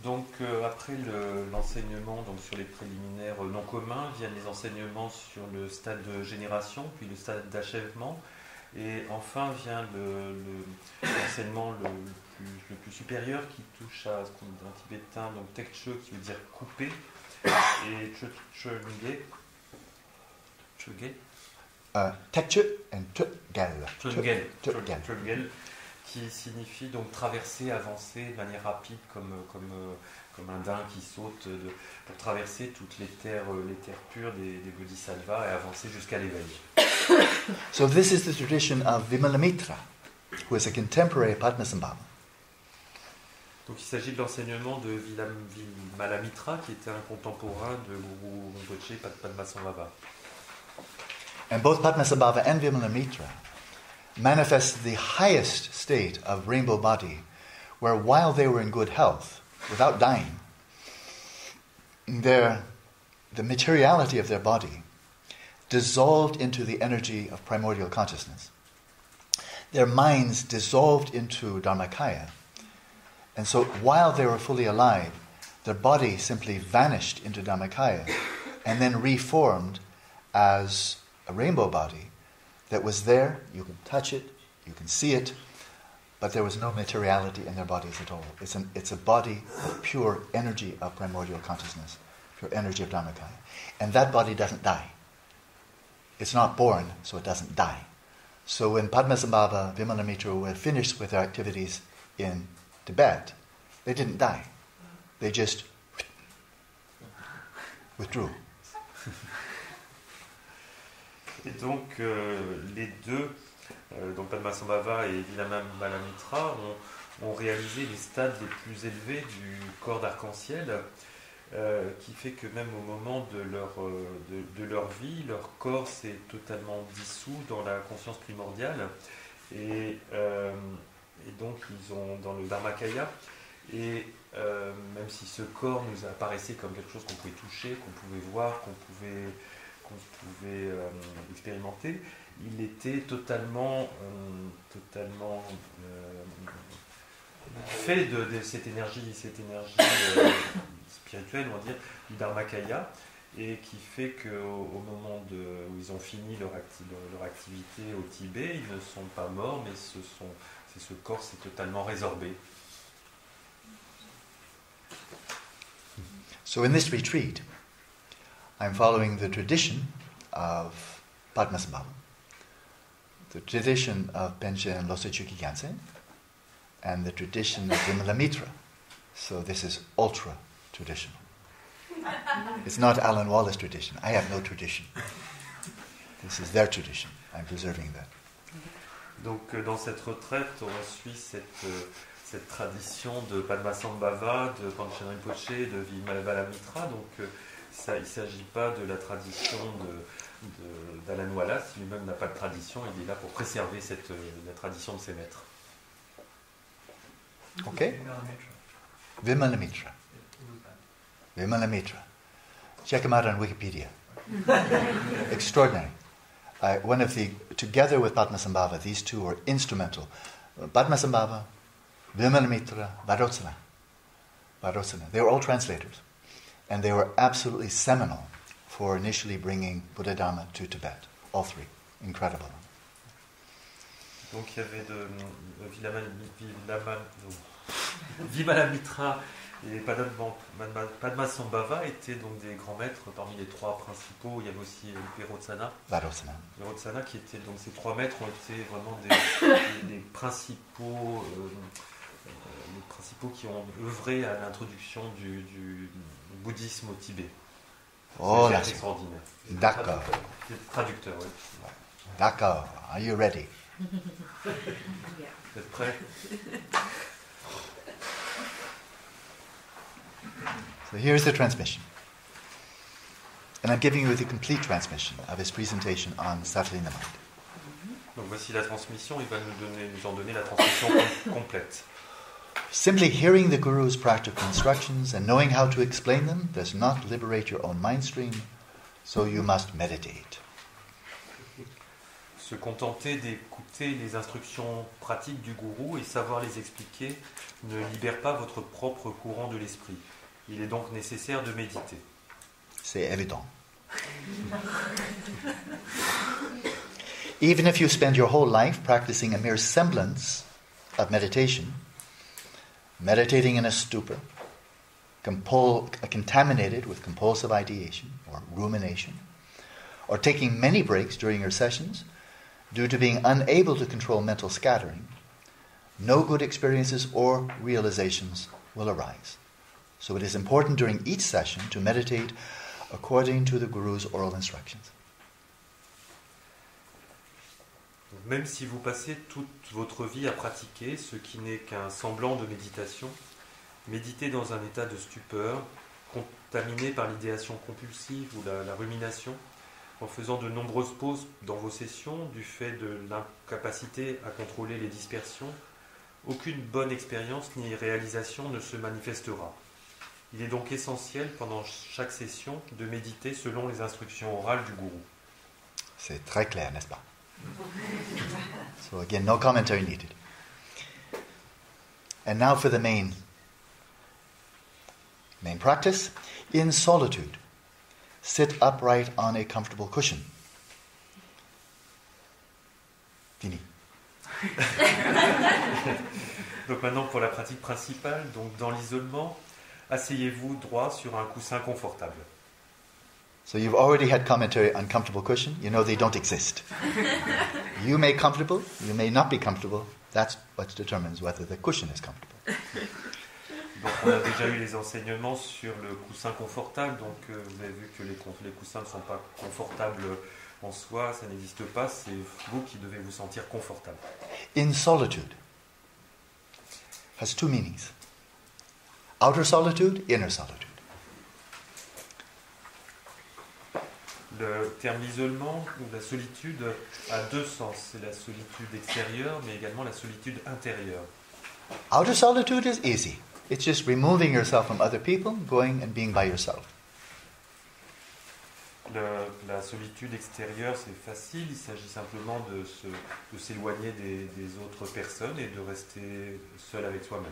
Donc, après l'enseignement donc, sur les préliminaires non communs, viennent les enseignements sur le stade de génération, puis le stade d'achèvement. Et enfin vient l'enseignement le plus supérieur qui touche à ce qu'on dit en tibétain, donc tekche qui veut dire couper, et chöge. Tekche and Tut-gel. Chöge, qui signifie donc traverser, avancer de manière rapide comme un daim qui saute pour traverser toutes les terres pures des bodhisattvas et avancer jusqu'à l'éveil. So this is the tradition of Vimalamitra, who is a contemporary Padmasambhava. Donc il s'agit de l'enseignement de Vimalamitra, qui était un contemporain de Guru Rinpoche Padmasambhava. And both Padmasambhava and Vimalamitra manifest the highest state of rainbow body, where while they were in good health, without dying, the materiality of their body dissolved into the energy of primordial consciousness. Their minds dissolved into Dharmakaya. And so while they were fully alive, their body simply vanished into Dharmakaya and then reformed as a rainbow body that was there. You can touch it, you can see it, but there was no materiality in their bodies at all. It's a body of pure energy of primordial consciousness, pure energy of Dharmakaya. And that body doesn't die. It's not born, so it doesn't die. So when Padmasambhava, Vimalamitra were finished with their activities in Tibet, they didn't die. They just withdrew. Et donc les deux, donc Padmasambhava et Vimalamitra, ont réalisé les stades les plus élevés du corps d'arc-en-ciel, qui fait que même au moment de leur vie, leur corps s'est totalement dissous dans la conscience primordiale, et donc ils ont dans le Dharmakaya, et même si ce corps nous apparaissait comme quelque chose qu'on pouvait toucher, qu'on pouvait voir, qu'on pouvait expérimenter, il était totalement fait de cette énergie spirituelle, on va dire, du Dharmakaya, et qui fait qu'au moment où ils ont fini leur activité au Tibet, ils ne sont pas morts, mais ce corps s'est totalement résorbé. So in this retreat, I'm following the tradition of Padmasambhava, the tradition of Panchen Losai Chukyi Gyaltsen, and the tradition of Vimalamitra. So this is ultra traditional. It's not Alan Wallace tradition. I have no tradition. This is their tradition. I'm preserving that. Donc dans cette retraite, on suit cette tradition de Padmasambhava, de Panchen Rinpoche, de Vimalamitra. Donc il ne s'agit pas de la tradition d'Alan Wallace. Lui-même n'a pas de tradition. Il est là pour préserver la tradition de ses maîtres. Okay? Vimalamitra. Vimalamitra. Check him out on Wikipedia. Extraordinary. Together with Padmasambhava, these two were instrumental. Padmasambhava, Vimalamitra, Vairocana. They were all translators. And they were absolutely seminal for initially bringing Buddha Dharma to Tibet. All three. Incredible. Donc il y avait Vimalamitra et Padmasambhava étaient donc des grands maîtres parmi les trois principaux. Il y avait aussi Vairocana qui étaient donc ces trois maîtres ont été vraiment des principaux qui ont œuvré à l'introduction du bouddhisme au Tibet. Oh là, c'est extraordinaire. D'accord. Traducteur, oui. D'accord. Are you ready? Vous êtes prêts? So here's the transmission. And I'm giving you the complete transmission of his presentation on settling the mind. Donc voici la transmission, il va nous en donner la transmission complète. Simply hearing the Guru's practical instructions and knowing how to explain them does not liberate your own mind stream, so you must meditate. Se contenter d'écouter les instructions pratiques du gourou et savoir les expliquer ne libère pas votre propre courant de l'esprit. Il est donc nécessaire de méditer. C'est évident. Even if you spend your whole life practicing a mere semblance of meditation, meditating in a stupor, contaminated with compulsive ideation or rumination, or taking many breaks during your sessions due to being unable to control mental scattering, no good experiences or realizations will arise. So it is important during each session to meditate according to the Guru's oral instructions. Même si vous passez toute votre vie à pratiquer ce qui n'est qu'un semblant de méditation, méditez dans un état de stupeur, contaminé par l'idéation compulsive ou la rumination, en faisant de nombreuses pauses dans vos sessions, du fait de l'incapacité à contrôler les dispersions, aucune bonne expérience ni réalisation ne se manifestera. Il est donc essentiel, pendant chaque session, de méditer selon les instructions orales du gourou. C'est très clair, n'est-ce pas? So again, no commentary needed. And now for the main practice. In solitude, sit upright on a comfortable cushion. Fini. Donc maintenant pour la pratique principale, donc dans l'isolement, asseyez-vous droit sur un coussin confortable. So you've already had commentary on comfortable cushion. You know they don't exist. You may be comfortable, you may not be comfortable. That's what determines whether the cushion is comfortable. Donc on a déjà eu les enseignements sur le coussin confortable. Donc vous avez vu que les coussins ne sont pas confortables en soi, ça n'existe pas. C'est vous qui devez vous sentir confortable. In solitude has two meanings. Outer solitude, inner solitude. Le terme isolement ou la solitude a deux sens. C'est la solitude extérieure, mais également la solitude intérieure. Outer solitude is easy. It's just removing yourself from other people, going and being by yourself. La solitude extérieure, c'est facile. Il s'agit simplement de s'éloigner des autres personnes et de rester seul avec soi-même.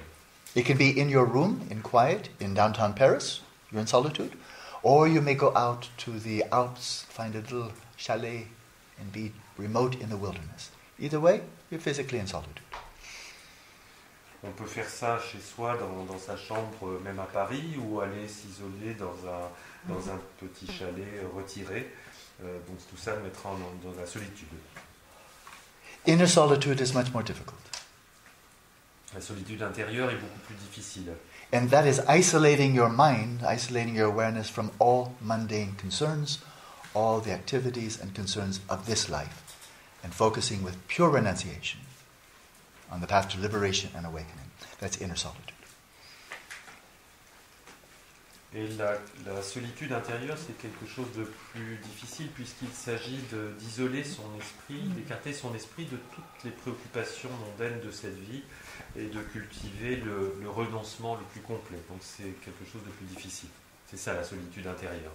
It can be in your room, in quiet, in downtown Paris, you're in solitude, Or you may go out to the Alps, find a little chalet, and be remote in the wilderness. Either way, you're physically in solitude. On peut faire ça chez soi, dans sa chambre, même à Paris, ou aller s'isoler dans un petit chalet retiré. Donc tout ça nous mettra dans la solitude. Inner solitude is much more difficult. La solitude intérieure est beaucoup plus difficile. And that is isolating your mind, isolating your awareness from all mundane concerns, all the activities and concerns of this life, and focusing with pure renunciation on the path to liberation and awakening. That's inner solitude. Et la solitude intérieure, c'est quelque chose de plus difficile puisqu'il s'agit d'isoler son esprit, d'écarter son esprit de toutes les préoccupations mondaines de cette vie et de cultiver le renoncement le plus complet. Donc c'est quelque chose de plus difficile. C'est ça la solitude intérieure.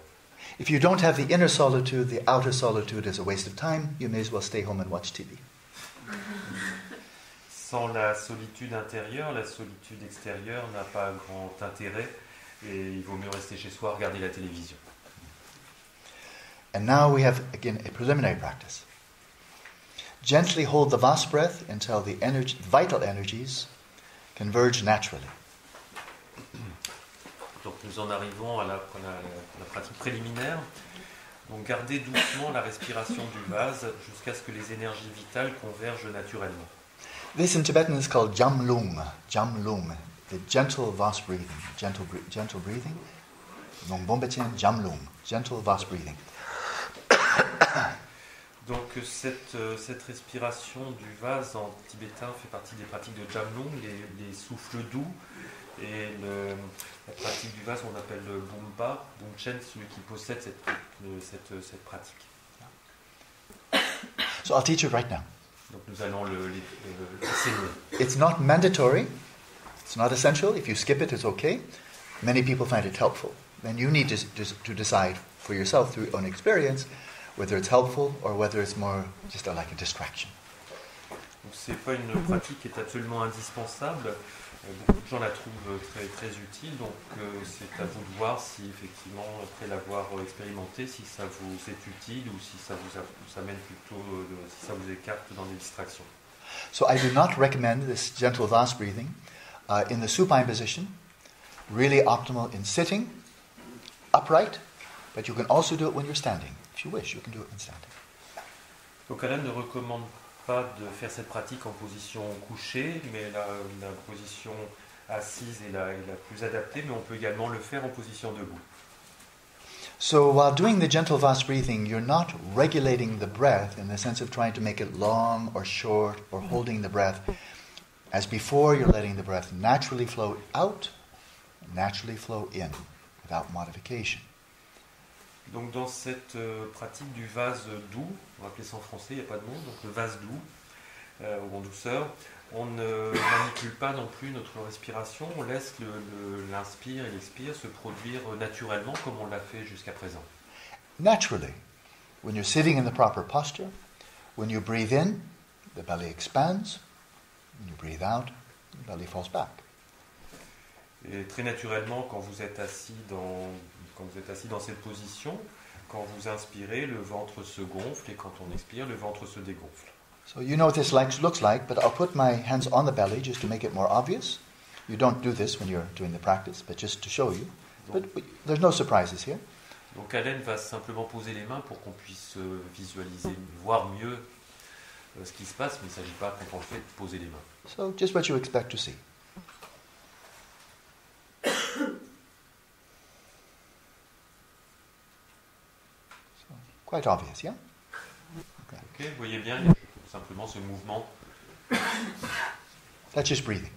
If you don't have the inner solitude, the outer solitude is a waste of time. You may as well stay home and watch TV. Sans la solitude intérieure, la solitude extérieure n'a pas grand intérêt. Et il vaut mieux rester chez soi, regarder la télévision. And now we have, again, a preliminary practice. Gently hold the vast breath until the vital energies converge naturally. Donc nous en arrivons à la pratique préliminaire. Donc gardez doucement la respiration du vase jusqu'à ce que les énergies vitales convergent naturellement. This in Tibetan is called jamlung. Jamlung. The gentle vast breathing, gentle breathing. Donc Bombechen jamlung, gentle vast breathing. Donc cette respiration du vase en tibétain fait partie des pratiques de jamlung, les souffles doux, et la pratique du vase on appelle le bumpa, bumchen, celui qui possède cette pratique. So I'll teach you right now. Donc nous allons l'enseigner. It's not mandatory. It's not essential. If you skip it, it's okay. Many people find it helpful. Then you need to decide for yourself through your own experience whether it's helpful or whether it's more just like a distraction. Donc c'est pas une pratique qui est absolument indispensable. Beaucoup de gens la trouvent très très utile. Donc c'est à vous de voir si effectivement après l'avoir expérimenté, si ça vous est utile ou si ça vous amène plutôt, si ça vous écarte dans des distractions. So I do not recommend this gentle vast breathing. In the supine position, really optimal in sitting, upright, but you can also do it when you're standing. If you wish, you can do it when standing. Donc Alain ne recommande pas de faire cette pratique en position couchée, mais la position assise est la plus adaptée, mais on peut également le faire en position debout. So while doing the gentle vast breathing, you're not regulating the breath in the sense of trying to make it long or short or holding the breath. As before, you're letting the breath naturally flow out, naturally flow in, without modification. Donc dans cette pratique du vase doux, on va appeler ça en français, il n'y a pas de mot, donc le vase doux, ou en douceur, on ne manipule pas non plus notre respiration, on laisse l'inspire et l'expire se produire naturellement comme on l'a fait jusqu'à présent. Naturally, when you're sitting in the proper posture, when you breathe in, the belly expands. When you breathe out, the belly falls back. Et très naturellement, quand vous êtes assis dans cette position, quand vous inspirez, le ventre se gonfle et quand on expire, le ventre se dégonfle. So you know what this looks like, but I'll put my hands on the belly just to make it more obvious. You don't do this when you're doing the practice, but just to show you. But there's no surprises here. Donc Alain va simplement poser les mains pour qu'on puisse visualiser, voir mieux ce qui se passe, mais il ne s'agit pas, quand on le fait, de poser les mains. So just what you expect to see. So, quite obvious, yeah? Ok, vous voyez bien, il y a simplement ce mouvement. That's just breathing.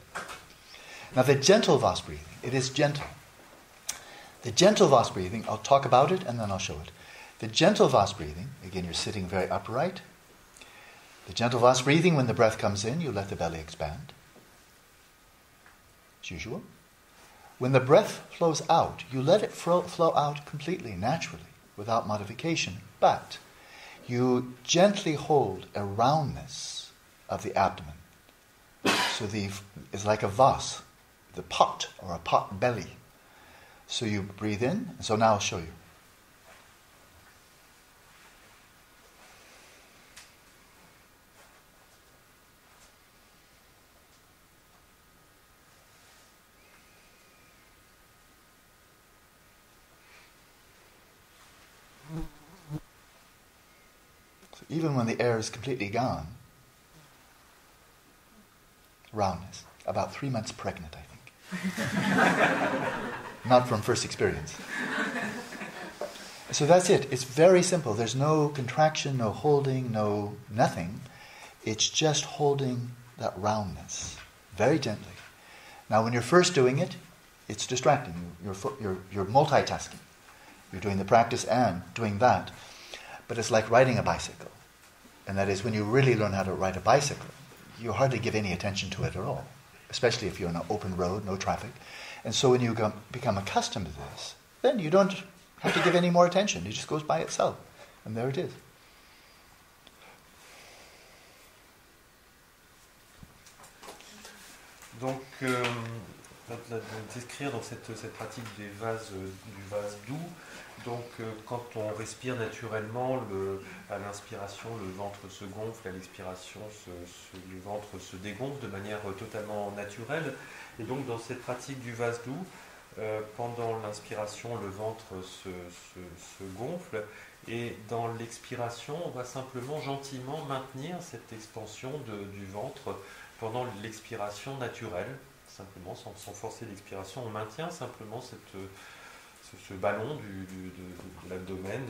Now the gentle vast breathing, it is gentle. The gentle vast breathing, I'll talk about it and then I'll show it. The gentle vast breathing, again you're sitting very upright. The gentle vast breathing, when the breath comes in, you let the belly expand, as usual. When the breath flows out, you let it flow out completely, naturally, without modification. But you gently hold a roundness of the abdomen. So it's like a vase, the pot or a pot belly. So you breathe in. So now I'll show you. So even when the air is completely gone, roundness. About 3 months pregnant, I think. Not from first experience. So that's it. It's very simple. There's no contraction, no holding, no nothing. It's just holding that roundness very gently. Now, when you're first doing it, it's distracting. You're multitasking. You're doing the practice and doing that. But it's like riding a bicycle. And that is, when you really learn how to ride a bicycle, you hardly give any attention to it at all, especially if you're on an open road, no traffic. And so when you become accustomed to this, then you don't have to give any more attention. It just goes by itself. And there it is. Donc, décrire dans cette pratique du vase doux, donc quand on respire naturellement, à l'inspiration, le ventre se gonfle, à l'expiration, le ventre se dégonfle de manière totalement naturelle. Et donc, dans cette pratique du vase doux, pendant l'inspiration, le ventre se gonfle, et dans l'expiration, on va simplement gentiment maintenir cette expansion du ventre pendant l'expiration naturelle, simplement sans forcer l'expiration. On maintient simplement ce ballon de l'abdomen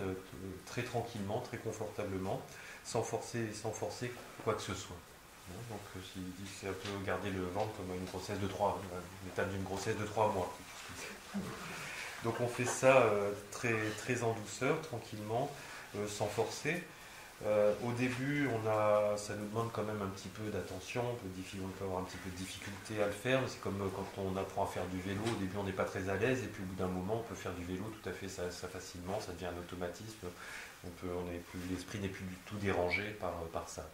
très tranquillement, très confortablement, sans forcer quoi que ce soit. Donc, il dit que c'est un peu garder le ventre comme une grossesse de 3, l'étape d'une grossesse de 3 mois. Donc on fait ça très, très en douceur, tranquillement, sans forcer. Au début, ça nous demande quand même un petit peu d'attention, on peut avoir un petit peu de difficulté à le faire, c'est comme quand on apprend à faire du vélo, au début on n'est pas très à l'aise, et puis au bout d'un moment on peut faire du vélo tout à fait ça facilement, ça devient un automatisme, l'esprit n'est plus du tout dérangé par ça.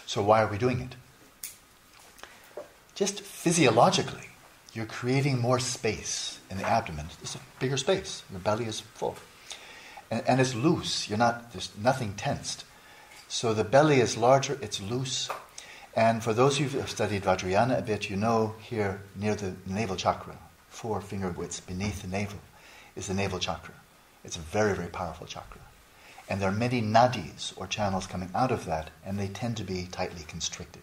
So why are we doing it? Just physiologically, you're creating more space in the abdomen. It's a bigger space. Your belly is full. And it's loose. There's nothing tensed. So the belly is larger, it's loose. And for those who've studied Vajrayana a bit, you know here near the navel chakra, 4 finger widths beneath the navel, is the navel chakra. It's a very, very powerful chakra. And there are many nadis or channels coming out of that, and they tend to be tightly constricted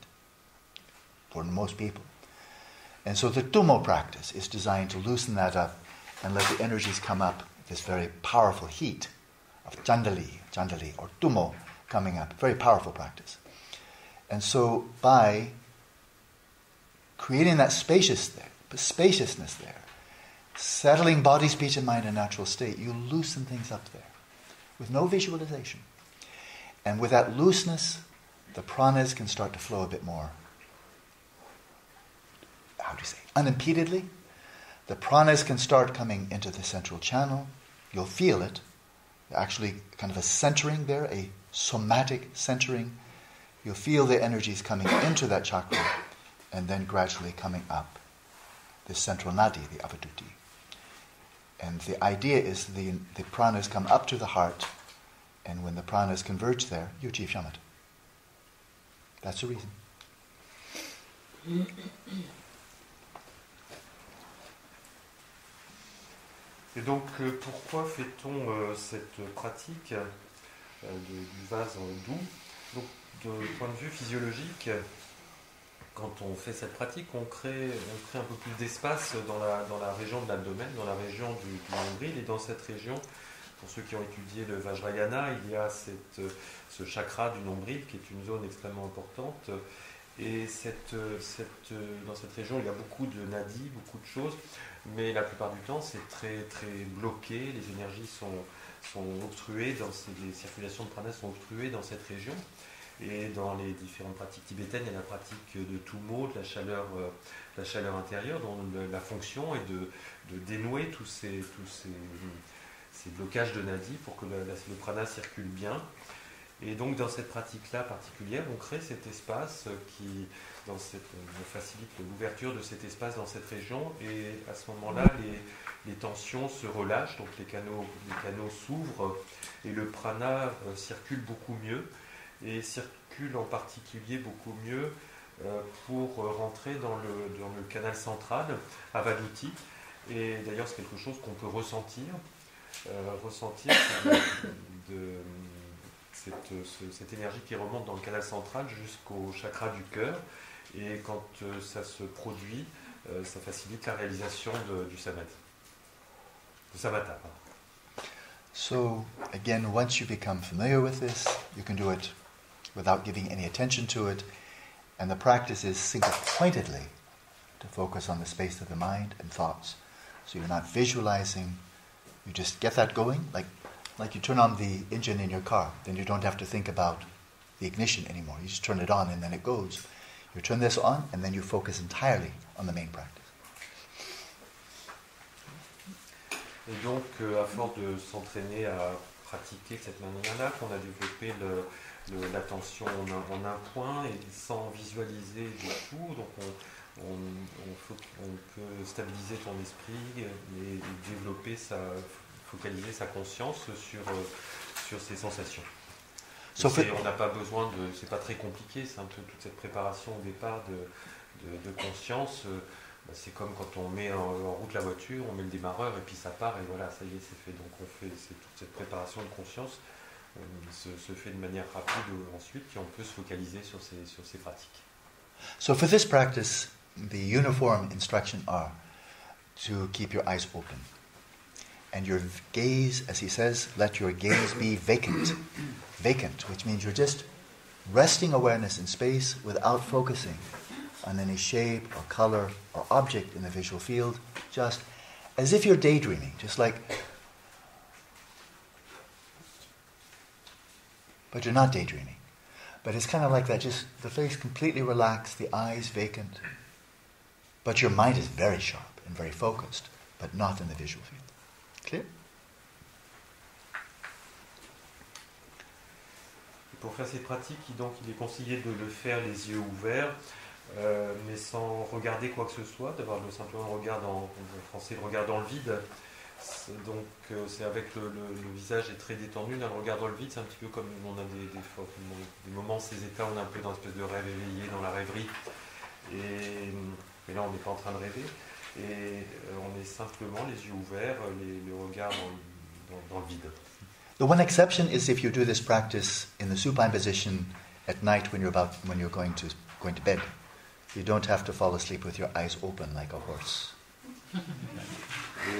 for most people. And so the Tummo practice is designed to loosen that up and let the energies come up, this very powerful heat of Chandali or Tummo coming up. Very powerful practice. And so by creating that spaciousness there, settling body, speech, and mind in natural state, you loosen things up there with no visualization. And with that looseness, the pranas can start to flow a bit more, unimpededly. The pranas can start coming into the central channel. You'll feel it. Actually, kind of a centering there, a somatic centering. You'll feel the energies coming into that chakra and then gradually coming up. The central nadi, the avaduti. And the idea is the pranas come up to the heart, and when the pranas converge there, you achieve shamatha. That's the reason. Et donc, pourquoi fait-on cette pratique du vase doux? Donc, de point de vue physiologique, quand on fait cette pratique, on crée un peu plus d'espace dans la région de l'abdomen, dans la région du nombril. Et dans cette région, pour ceux qui ont étudié le Vajrayana, il y a ce chakra du nombril qui est une zone extrêmement importante. Et dans cette région, il y a beaucoup de nadis, beaucoup de choses, mais la plupart du temps, c'est très, très bloqué. Les énergies sont obstruées, les circulations de prana sont obstruées dans cette région. Et dans les différentes pratiques tibétaines, il y a la pratique de Tummo, de la chaleur intérieure, dont la fonction est de dénouer tous ces blocages de nadis pour que le prana circule bien. Et donc dans cette pratique-là particulière, on crée cet espace on facilite l'ouverture de cet espace dans cette région, et à ce moment-là, les tensions se relâchent, donc les canaux s'ouvrent et le prana circule beaucoup mieux et circule en particulier beaucoup mieux pour rentrer dans le canal central, Avaduti. Et d'ailleurs, c'est quelque chose qu'on peut ressentir cette énergie qui remonte dans le canal central jusqu'au chakra du cœur. Et quand ça se produit, ça facilite la réalisation du samadhi. Du samatha. So, again, once you become familiar with this, you can do it without giving any attention to it. And the practice is single-pointedly to focus on the space of the mind and thoughts. So you're not visualizing, you just get that going, like you turn on the engine in your car. Then you don't have to think about the ignition anymore. You just turn it on and then it goes. You turn this on and then you focus entirely on the main practice. Et donc, à force de s'entraîner à pratiquer de cette manière-là, qu'on a développé l'attention en un point et sans visualiser du tout, donc on peut stabiliser ton esprit et développer focaliser sa conscience sur ses sensations. On n'a pas besoin c'est pas très compliqué, c'est un peu toute cette préparation au départ de conscience. C'est comme quand on met en route la voiture, on met le démarreur et puis ça part et voilà, ça y est, c'est fait. Donc toute cette préparation de conscience se fait de manière rapide ensuite et on peut se focaliser sur ces pratiques. So for this practice, the uniform instructions are to keep your eyes open. And your gaze, as he says, let your gaze be vacant. Vacant, which means you're just resting awareness in space without focusing on any shape or color or object in the visual field, just as if you're daydreaming, just like, but you're not daydreaming. But it's kind of like that, just the face completely relaxed, the eyes vacant, but your mind is very sharp and very focused, but not in the visual field. Clear? Et pour faire ces pratiques, donc, il est conseillé de le faire les yeux ouverts, mais sans regarder quoi que ce soit, d'avoir simplement un regard en français, le regard dans le vide. Donc c'est avec le visage est très détendu, là, le regard dans le vide, c'est un petit peu comme on a des moments, ces états, on est un peu dans une espèce de rêve éveillé, dans la rêverie, mais là on n'est pas en train de rêver, et on est simplement les yeux ouverts, le regard dans le vide. The one exception is if you do this practice in the supine position at night when you're going to bed. You don't have to fall asleep with your eyes open like a horse. Et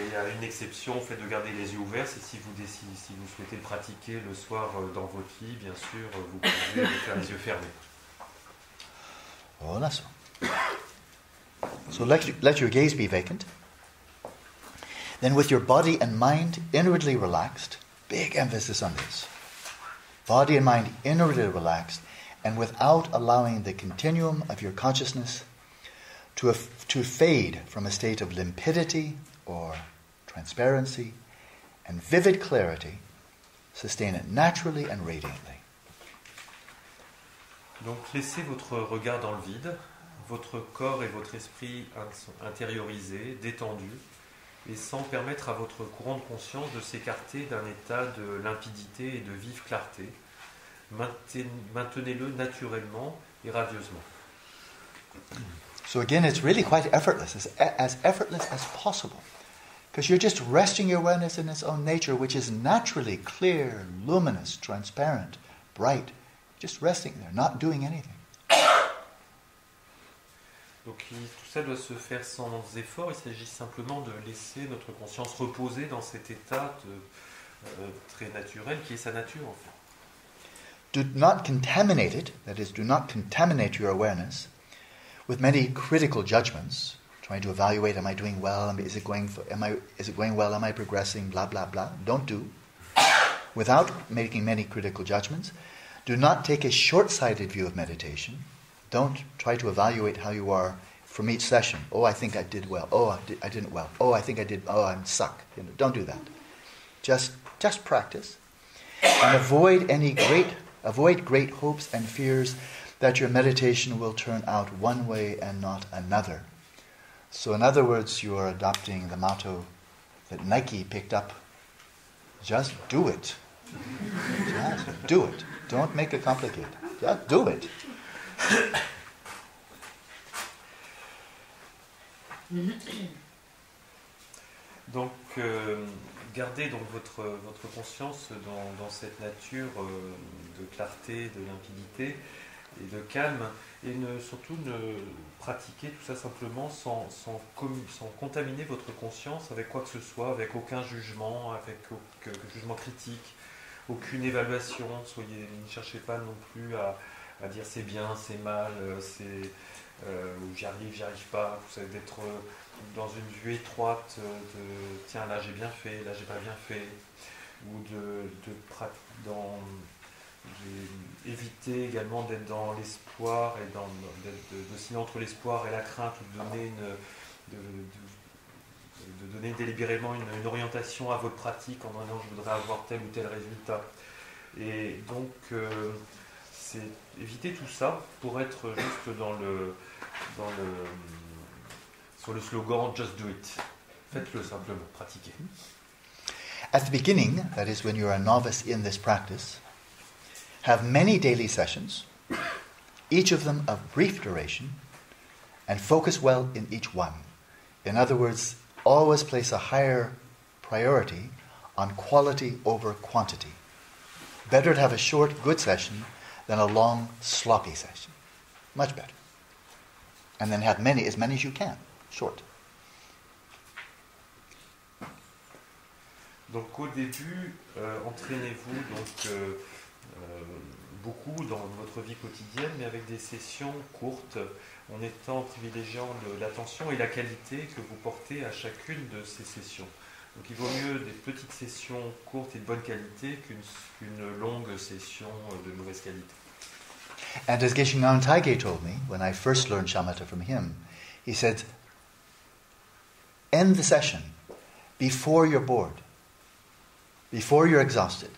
il y a une exception au fait de garder les yeux ouverts, c'est si vous souhaitez le pratiquer le soir dans votre lit, bien sûr, vous pouvez faire les yeux fermés. Oh, that's one. So let your gaze be vacant. Then with your body and mind inwardly relaxed, big emphasis on this. Body and mind inwardly relaxed, and without allowing the continuum of your consciousness to fade from a state of limpidity or transparency and vivid clarity, sustain it naturally and radiantly. Donc laissez votre regard dans le vide, votre corps et votre esprit sont intériorisés, détendus, et sans permettre à votre courant de conscience de s'écarter d'un état de limpidité et de vive clarté. Maintenez-le naturellement et radieusement. So again, it's really quite effortless, as effortless as possible. Because you're just resting your awareness in its own nature, which is naturally clear, luminous, transparent, bright. Just resting there, not doing anything. Donc tout ça doit se faire sans effort, il s'agit simplement de laisser notre conscience reposer dans cet état très naturel qui est sa nature en fait. Do not contaminate it, that is, do not contaminate your awareness with many critical judgments, trying to evaluate, am I doing well, is it going well, am I progressing, blah, blah, blah. Don't do. Without making many critical judgments. Do not take a short-sighted view of meditation. Don't try to evaluate how you are from each session. Oh, I think I did well. Oh, I didn't well. Oh, I think I did. Oh, I'm suck. Don't do that. Just practice. And avoid great hopes and fears that your meditation will turn out one way and not another. So in other words, you are adopting the motto, that Nike picked up. Just do it. Just do it. Don't make it complicated. Just do it. Donc, gardez donc votre conscience dans cette nature de clarté, de limpidité et de calme, et surtout ne pratiquez tout ça simplement sans contaminer votre conscience avec quoi que ce soit, avec aucun jugement, avec aucun jugement critique, aucune évaluation. Ne cherchez pas non plus à dire c'est bien, c'est mal, ou j'y arrive pas. Vous savez, d'être dans une vue étroite de tiens, là j'ai bien fait, là j'ai pas bien fait, ou éviter également d'être dans l'espoir et d'osciller entre l'espoir et la crainte, ou de donner délibérément une orientation à votre pratique en disant je voudrais avoir tel ou tel résultat. Et donc c'est éviter tout ça pour être juste sur le slogan Just do it. Faites-le simplement, pratiquez. At the beginning, that is when you're a novice in this practice, have many daily sessions, each of them of brief duration, and focus well in each one. In other words, always place a higher priority on quality over quantity. Better to have a short, good session than a long, sloppy session. Much better. And then have as many as you can, short. Donc au début, entraînez-vous beaucoup dans votre vie quotidienne, mais avec des sessions courtes, en privilégiant l'attention et la qualité que vous portez à chacune de ces sessions. Donc il vaut mieux des petites sessions courtes et de bonne qualité qu'une longue session de mauvaise qualité. And as Geshe Ngan Taige told me, when I first learned shamatha from him, he said, end the session before you're bored, before you're exhausted,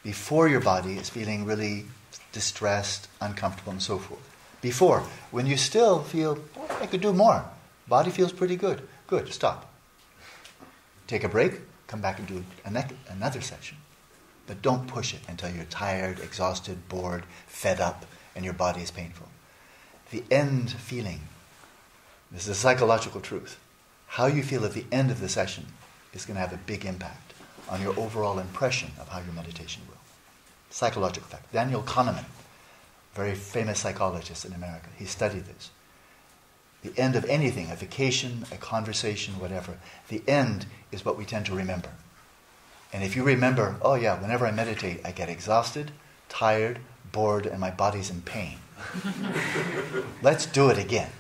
before your body is feeling really distressed, uncomfortable, and so forth. Before, when you still feel, oh, I could do more, body feels pretty good. Good, stop. Take a break, come back and do another session. But don't push it until you're tired, exhausted, bored, fed up, and your body is painful. The end feeling, this is a psychological truth. How you feel at the end of the session is going to have a big impact on your overall impression of how your meditation will. Psychological effect. Daniel Kahneman, very famous psychologist in America, he studied this. The end of anything, a vacation, a conversation, whatever, the end is what we tend to remember. And if you remember, oh yeah, whenever I meditate, I get exhausted, tired, bored, and my body's in pain. Let's do it again.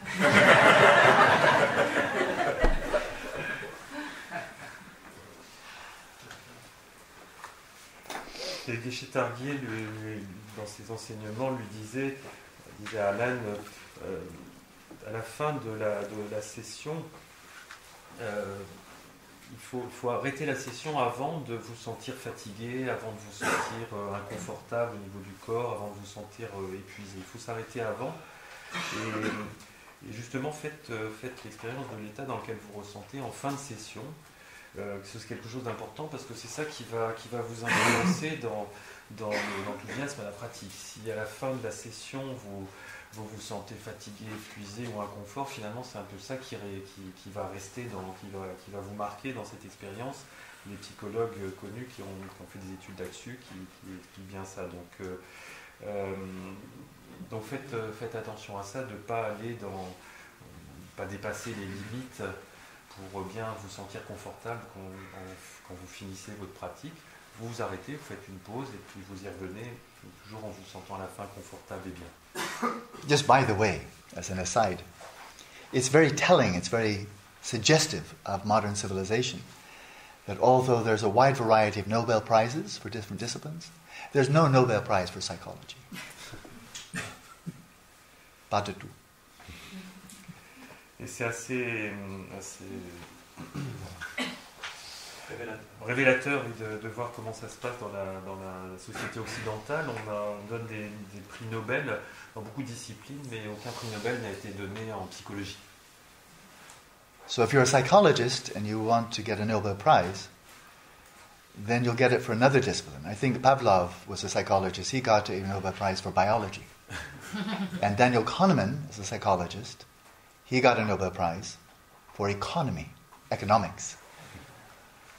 Et Geshe Targye, dans ses enseignements, lui disait à Alan, à la fin de la session, il faut arrêter la session avant de vous sentir fatigué, avant de vous sentir inconfortable au niveau du corps, avant de vous sentir épuisé. Il faut s'arrêter avant. Et justement, faites l'expérience de l'état dans lequel vous ressentez en fin de session. C'est quelque chose d'important parce que c'est ça qui va vous influencer dans l'enthousiasme à la pratique. Si à la fin de la session vous vous sentez fatigué, épuisé ou inconfort, finalement c'est un peu ça qui va rester, qui va vous marquer dans cette expérience. Les psychologues connus qui ont fait des études là-dessus qui expliquent bien ça. Donc faites attention à ça, de ne pas pas dépasser les limites pour bien vous sentir confortable quand vous finissez votre pratique. Vous vous arrêtez, vous faites une pause et puis vous y revenez, toujours en vous sentant à la fin confortable et bien. Just by the way, as an aside, it's very telling, it's very suggestive of modern civilization that although there's a wide variety of Nobel Prizes for different disciplines, there's no Nobel Prize for psychology. Pas du tout. Et c'est assez révélateur de voir comment ça se passe dans la société occidentale. On donne des prix Nobel dans beaucoup de disciplines, mais aucun prix Nobel n'a été donné en psychologie. So if you're a psychologist and you want to get a Nobel Prize, then you'll get it for another discipline. I think Pavlov was a psychologist. He got a Nobel Prize for biology. And Daniel Kahneman is a psychologist. He got a Nobel Prize for economics.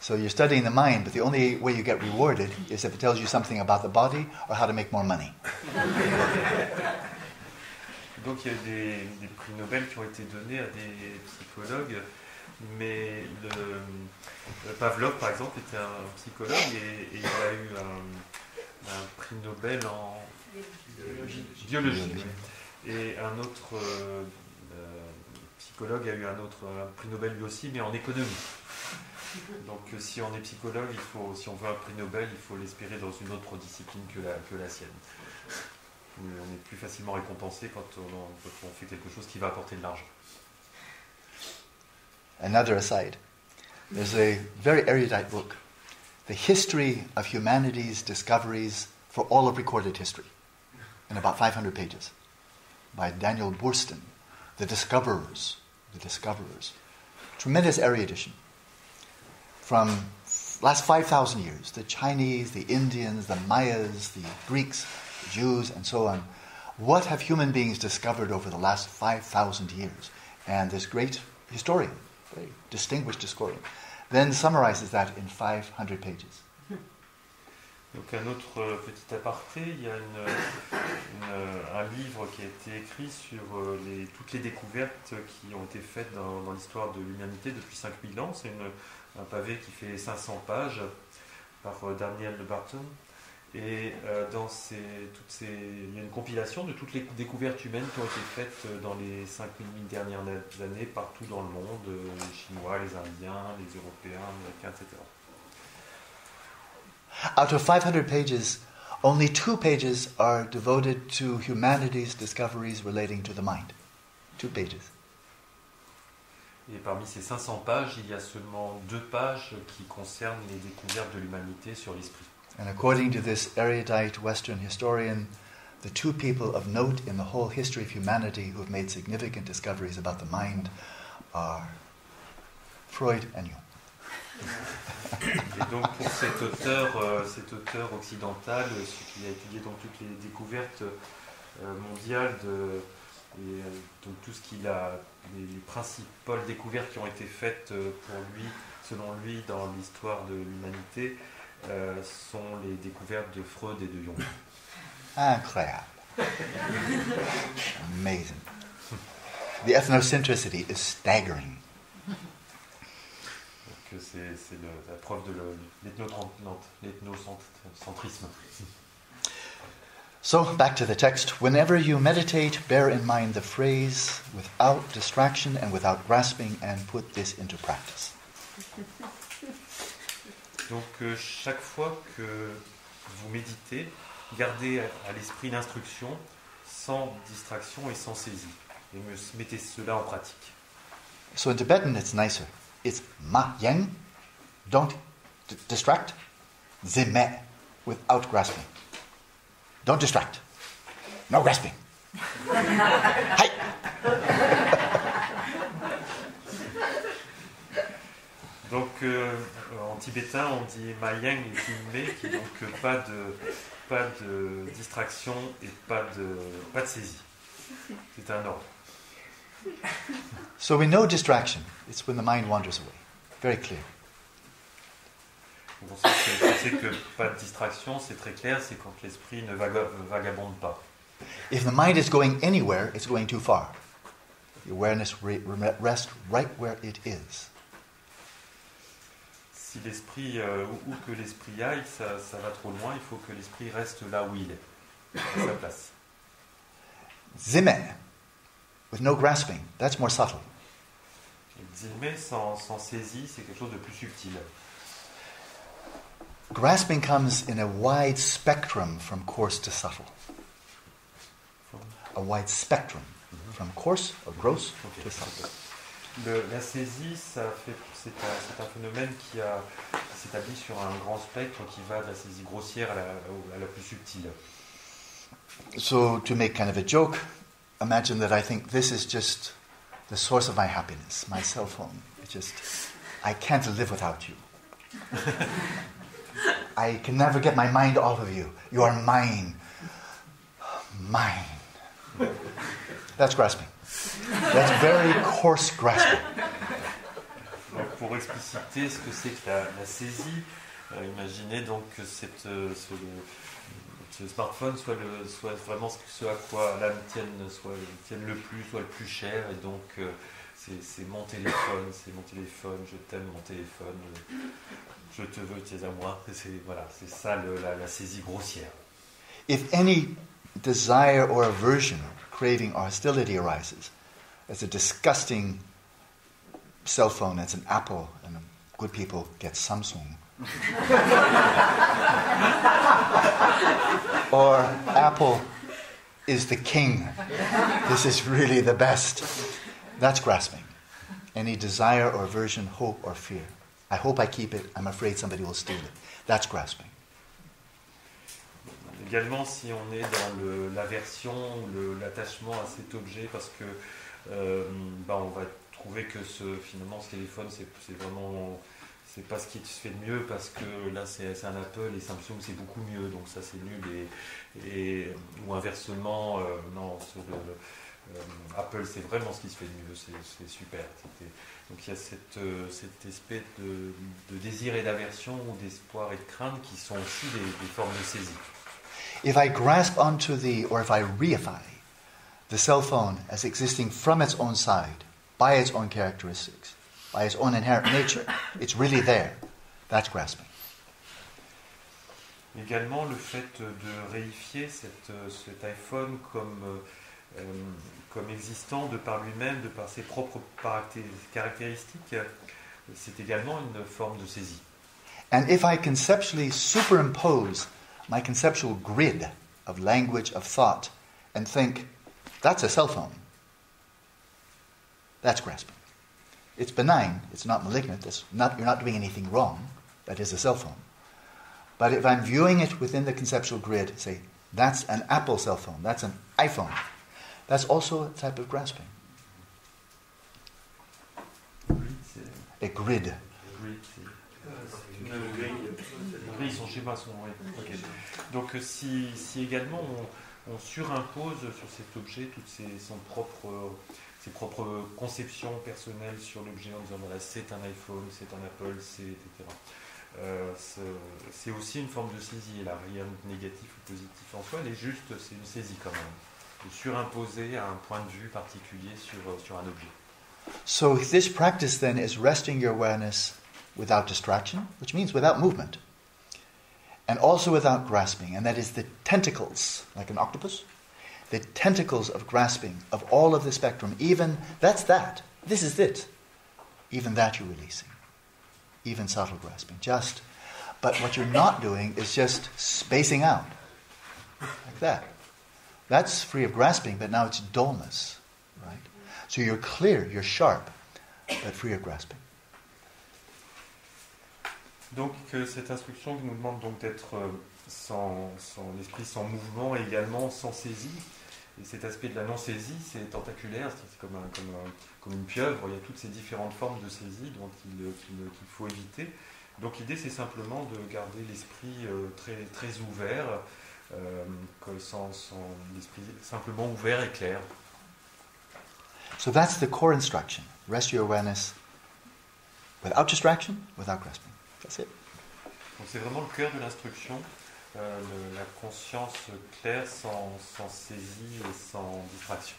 So you're studying the mind, but the only way you get rewarded is if it tells you something about the body or how to make more money. Donc il y a des prix Nobel qui ont été donnés à des psychologues, mais Pavlov, par exemple, était un psychologue et il a eu un prix Nobel en biologie. Et un autre psychologue a eu un prix Nobel lui aussi, mais en économie. Donc si on est psychologue, si on veut un prix Nobel, il faut l'espérer dans une autre discipline que la sienne. On est plus facilement récompensé quand on fait quelque chose qui va apporter de l'argent. Another aside. There's a very erudite book, The History of Humanity's Discoveries for All of Recorded History, in about 500 pages, by Daniel Boorstin, The Discoverers. Tremendous erudition. From last 5,000 years, the Chinese, the Indians, the Mayas, the Greeks, the Jews, and so on. What have human beings discovered over the last 5,000 years? And this great historian, very distinguished historian, then summarizes that in 500 pages. Donc un autre petit aparté, il y a un livre qui a été écrit sur toutes les découvertes qui ont été faites dans l'histoire de l'humanité depuis 5000 ans. C'est un pavé qui fait 500 pages par Daniel Barton. Et il y a une compilation de toutes les découvertes humaines qui ont été faites dans les 5000 dernières années partout dans le monde, les Chinois, les Indiens, les Européens, les Américains, etc. Out of 500 pages, only 2 pages are devoted to humanity's discoveries relating to the mind. 2 pages. Et parmi ces 500 pages, il y a seulement 2 pages qui concernent les découvertes de l'humanité sur l'esprit. And according to this erudite Western historian, the 2 people of note in the whole history of humanity who have made significant discoveries about the mind are Freud and Jung. Et donc pour cet auteur occidental, qui a étudié donc toutes les découvertes mondiales donc tout ce qu'il a, les principales découvertes qui ont été faites pour lui, selon lui, dans l'histoire de l'humanité, sont les découvertes de Freud et de Jung. Incroyable. Amazing. The ethnocentricity is staggering. Donc c'est la preuve de l'ethnocentrisme. So, back to the text. Whenever you meditate, bear in mind the phrase, without distraction and without grasping, and put this into practice. Donc, chaque fois que vous méditez, gardez à l'esprit l'instruction sans distraction et sans saisie. Et mettez cela en pratique. So, in Tibetan, it's nicer. It's ma yang, don't distract, zime, without grasping. Don't distract. No grasping. Hi. Donc en tibétain on dit mayang et zime, qui donc pas de distraction et pas de saisie. C'est un ordre. So we know distraction. It's when the mind wanders away. Very clear. On sait que pas de distraction, c'est très clair, c'est quand l'esprit ne vagabonde pas. If the mind is going anywhere, it's going too far. The awareness rests right where it is. Si l'esprit, où que l'esprit aille, ça va trop loin, il faut que l'esprit reste là où il est, à sa place. Zime, with no grasping, that's more subtle. Zime sans saisie, c'est quelque chose de plus subtil. Grasping comes in a wide spectrum from coarse to subtle. A wide spectrum from coarse or gross to subtle. La saisie, c'est un phénomène qui s'établit sur un grand spectre qui va de la saisie grossière à la plus subtile. So to make kind of a joke, imagine that I think this is just the source of my happiness, my cell phone. I can't live without you. I can never get my mind off of you. You are mine. Mine. That's grasping. That's very coarse grasping. Donc pour expliciter ce que c'est que la saisie, imaginez donc que ce smartphone soit vraiment ce à quoi l'âme tienne le plus, soit le plus cher, et donc c'est mon téléphone, je t'aime mon téléphone, je te veux, tu es à moi. C'est ça la saisie grossière. If any desire or aversion, craving or hostility arises, as a disgusting cell phone, it's an Apple, and good people get Samsung. Or Apple is the king. This is really the best. That's grasping. Any desire or aversion, hope or fear. I hope I keep it. I'm afraid somebody will steal it. That's grasping. Également, si on est dans l'aversion, l'attachement à cet objet, parce que on va trouver que finalement ce téléphone, c'est pas ce qui se fait de mieux, parce que là c'est un Apple et Samsung c'est beaucoup mieux, donc ça c'est nul, ou inversement, Apple c'est vraiment ce qui se fait de mieux, c'est super. Donc il y a cette espèce de désir et d'aversion, ou d'espoir et de crainte, qui sont aussi des formes de saisie. If I grasp onto or if I reify the cell phone as existing from its own side, by its own characteristics, by its own inherent nature, it's really there. That's grasping. Également, le fait de réifier cet iPhone comme existant de par lui-même, de par ses propres caractéristiques, c'est également une forme de saisie. And if I conceptually superimpose my conceptual grid of language, of thought, and think, that's a cell phone, that's grasping. It's benign, it's not malignant, you're not doing anything wrong, that is a cell phone. But if I'm viewing it within the conceptual grid, say, that's an Apple cell phone, that's an iPhone, that's also a type of grasping. A grid. Oui, son schéma, oui. Okay. Donc si également on surimpose sur cet objet toutes ses propres conceptions personnelles sur l'objet, en disant voilà, c'est un iPhone, c'est un Apple, etc. C'est aussi une forme de saisie. Elle n'a rien de négatif ou positif en soi, elle est juste, c'est une saisie quand même. De surimposer un point de vue particulier sur un objet. So this practice then is resting your awareness without distraction, which means without movement, and also without grasping, and that is the tentacles, like an octopus, the tentacles of grasping of all of the spectrum, even this is it, even that you're releasing, even subtle grasping, but what you're not doing is just spacing out, like that. That's free of grasping, but now it's dullness, right? So you're clear, you're sharp, but free of grasping. Donc cette instruction qui nous demande donc d'être sans l'esprit, sans mouvement, et également sans saisie. Et cet aspect de la non-saisie, c'est tentaculaire, c'est comme une pieuvre. Il y a toutes ces différentes formes de saisie qu'il faut éviter. Donc l'idée, c'est simplement de garder l'esprit très, très ouvert, sans l'esprit simplement ouvert et clair. So that's the core instruction. Rest your awareness without distraction, without grasping. That's it. Donc c'est vraiment le cœur de l'instruction, la conscience claire sans saisie et sans distraction.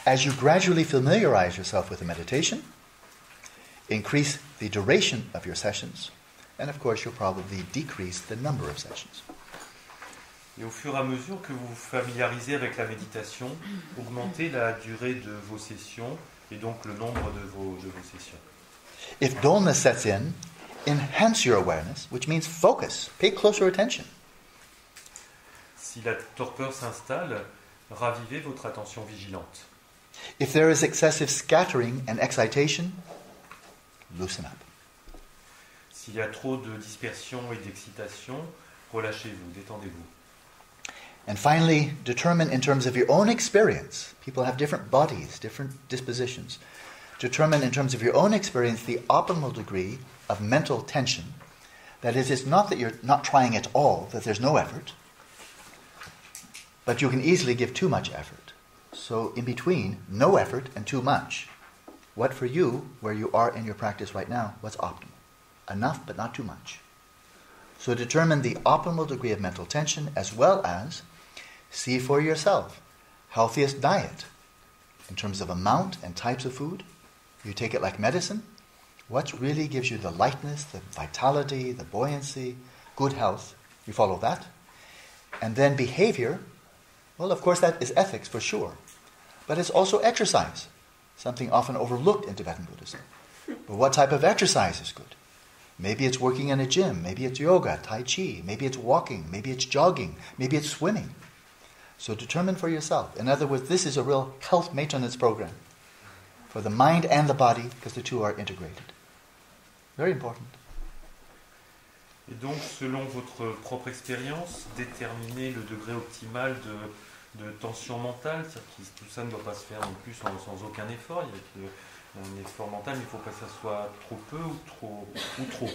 As you gradually familiarize yourself with the meditation, increase the duration of your sessions, and of course you'll probably decrease the number of sessions. Et au fur et à mesure que vous vous familiarisez avec la méditation, augmentez la durée de vos sessions et donc le nombre de vos sessions. If dullness sets in, enhance your awareness, which means focus, pay closer attention. Si la torpeur s'installe, ravivez votre attention vigilante. If there is excessive scattering and excitation, loosen up. S'il y a trop de dispersion et d'excitation, relâchez-vous, détendez-vous. And finally, determine in terms of your own experience. People have different bodies, different dispositions. Determine in terms of your own experience the optimal degree of mental tension. That is, it's not that you're not trying at all, that there's no effort, but you can easily give too much effort. So in between, no effort and too much. What for you, where you are in your practice right now, what's optimal? Enough, but not too much. So determine the optimal degree of mental tension, as well as see for yourself healthiest diet in terms of amount and types of food. You take it like medicine. What really gives you the lightness, the vitality, the buoyancy, good health? You follow that. And then behavior, well, of course that is ethics for sure. But it's also exercise, something often overlooked in Tibetan Buddhism. But what type of exercise is good? Maybe it's working in a gym, maybe it's yoga, tai chi, maybe it's walking, maybe it's jogging, maybe it's swimming. So determine for yourself. In other words, this is a real health maintenance program for the mind and the body, because the two are integrated. Very important. Et donc, selon votre propre expérience, déterminez le degré optimal de tension mentale. C'est-à-dire que tout ça ne doit pas se faire non plus sans aucun effort. Il y a un effort mental, mais il ne faut pas que ça soit trop peu ou trop.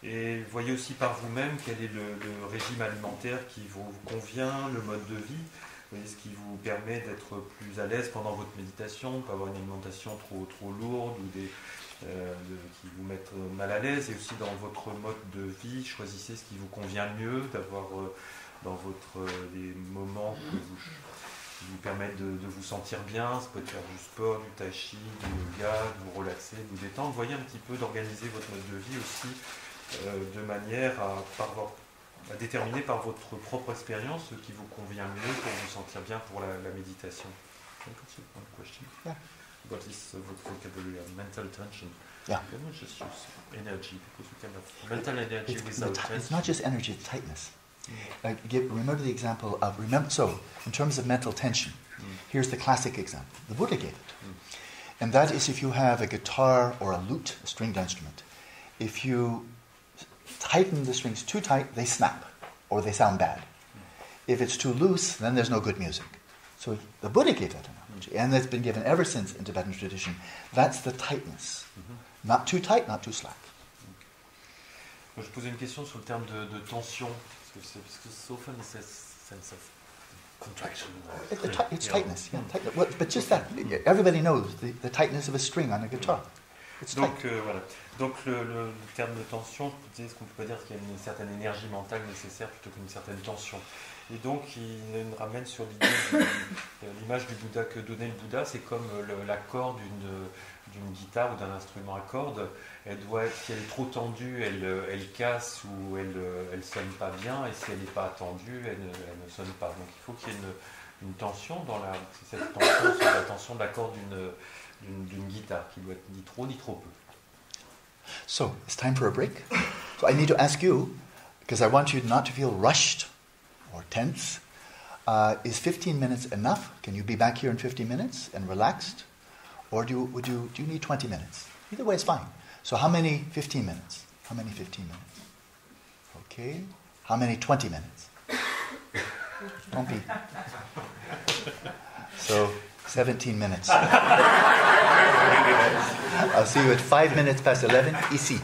Et voyez aussi par vous-même quel est le régime alimentaire qui vous convient, le mode de vie. Voyez ce qui vous permet d'être plus à l'aise pendant votre méditation, pas avoir une alimentation trop lourde ou qui vous mettent mal à l'aise. Et aussi dans votre mode de vie, choisissez ce qui vous convient le mieux, d'avoir dans les moments qui vous permettent de vous sentir bien. Ça peut être faire du sport, du tai chi, du yoga, de vous relaxer, de vous détendre. Voyez un petit peu d'organiser votre mode de vie aussi de manière à déterminer par votre propre expérience ce qui vous convient mieux pour vous sentir bien pour la méditation. Can I ask you one question? Yeah. About this vocabulary of mental tension. Yeah. Can we just use energy, because we can have mental energy without tension? It's not just energy, it's tightness. Remember the example of, so in terms of mental tension, here's the classic example. The Buddha gave it. And that is if you have a guitar or a lute, a stringed instrument, if you tighten the strings too tight, they snap or they sound bad. If it's too loose, then there's no good music. So the Buddha gave that analogy, and it's been given ever since in Tibetan tradition. That's the tightness. Not too tight, not too slack. Je posais une question sur le terme de tension, parce que so often it's a sense of contraction. It's tightness, yeah. Well, but just that, everybody knows the tightness of a string on a guitar. Donc voilà. Donc le terme de tension, est-ce qu'on peut pas dire qu'il y a une certaine énergie mentale nécessaire plutôt qu'une certaine tension. Et donc il nous ramène sur l'image du Bouddha que donnait le Bouddha, c'est comme l'accord d'une guitare ou d'un instrument à cordes. Elle doit être, si elle est trop tendue, elle casse ou elle sonne pas bien, et si elle n'est pas tendue, elle ne sonne pas. Donc il faut qu'il y ait une tension cette tension, c'est la tension de l'accord d'une guitare qui doit être ni trop ni trop peu. So, it's time for a break. So I need to ask you, because I want you not to feel rushed or tense, is 15 minutes enough? Can you be back here in 15 minutes and relaxed? Or do you need 20 minutes? Either way is fine. So how many 15 minutes? How many 15 minutes? Okay. How many 20 minutes? Don't be. So 17 minutes. I'll see you at 5 minutes past 11, ici.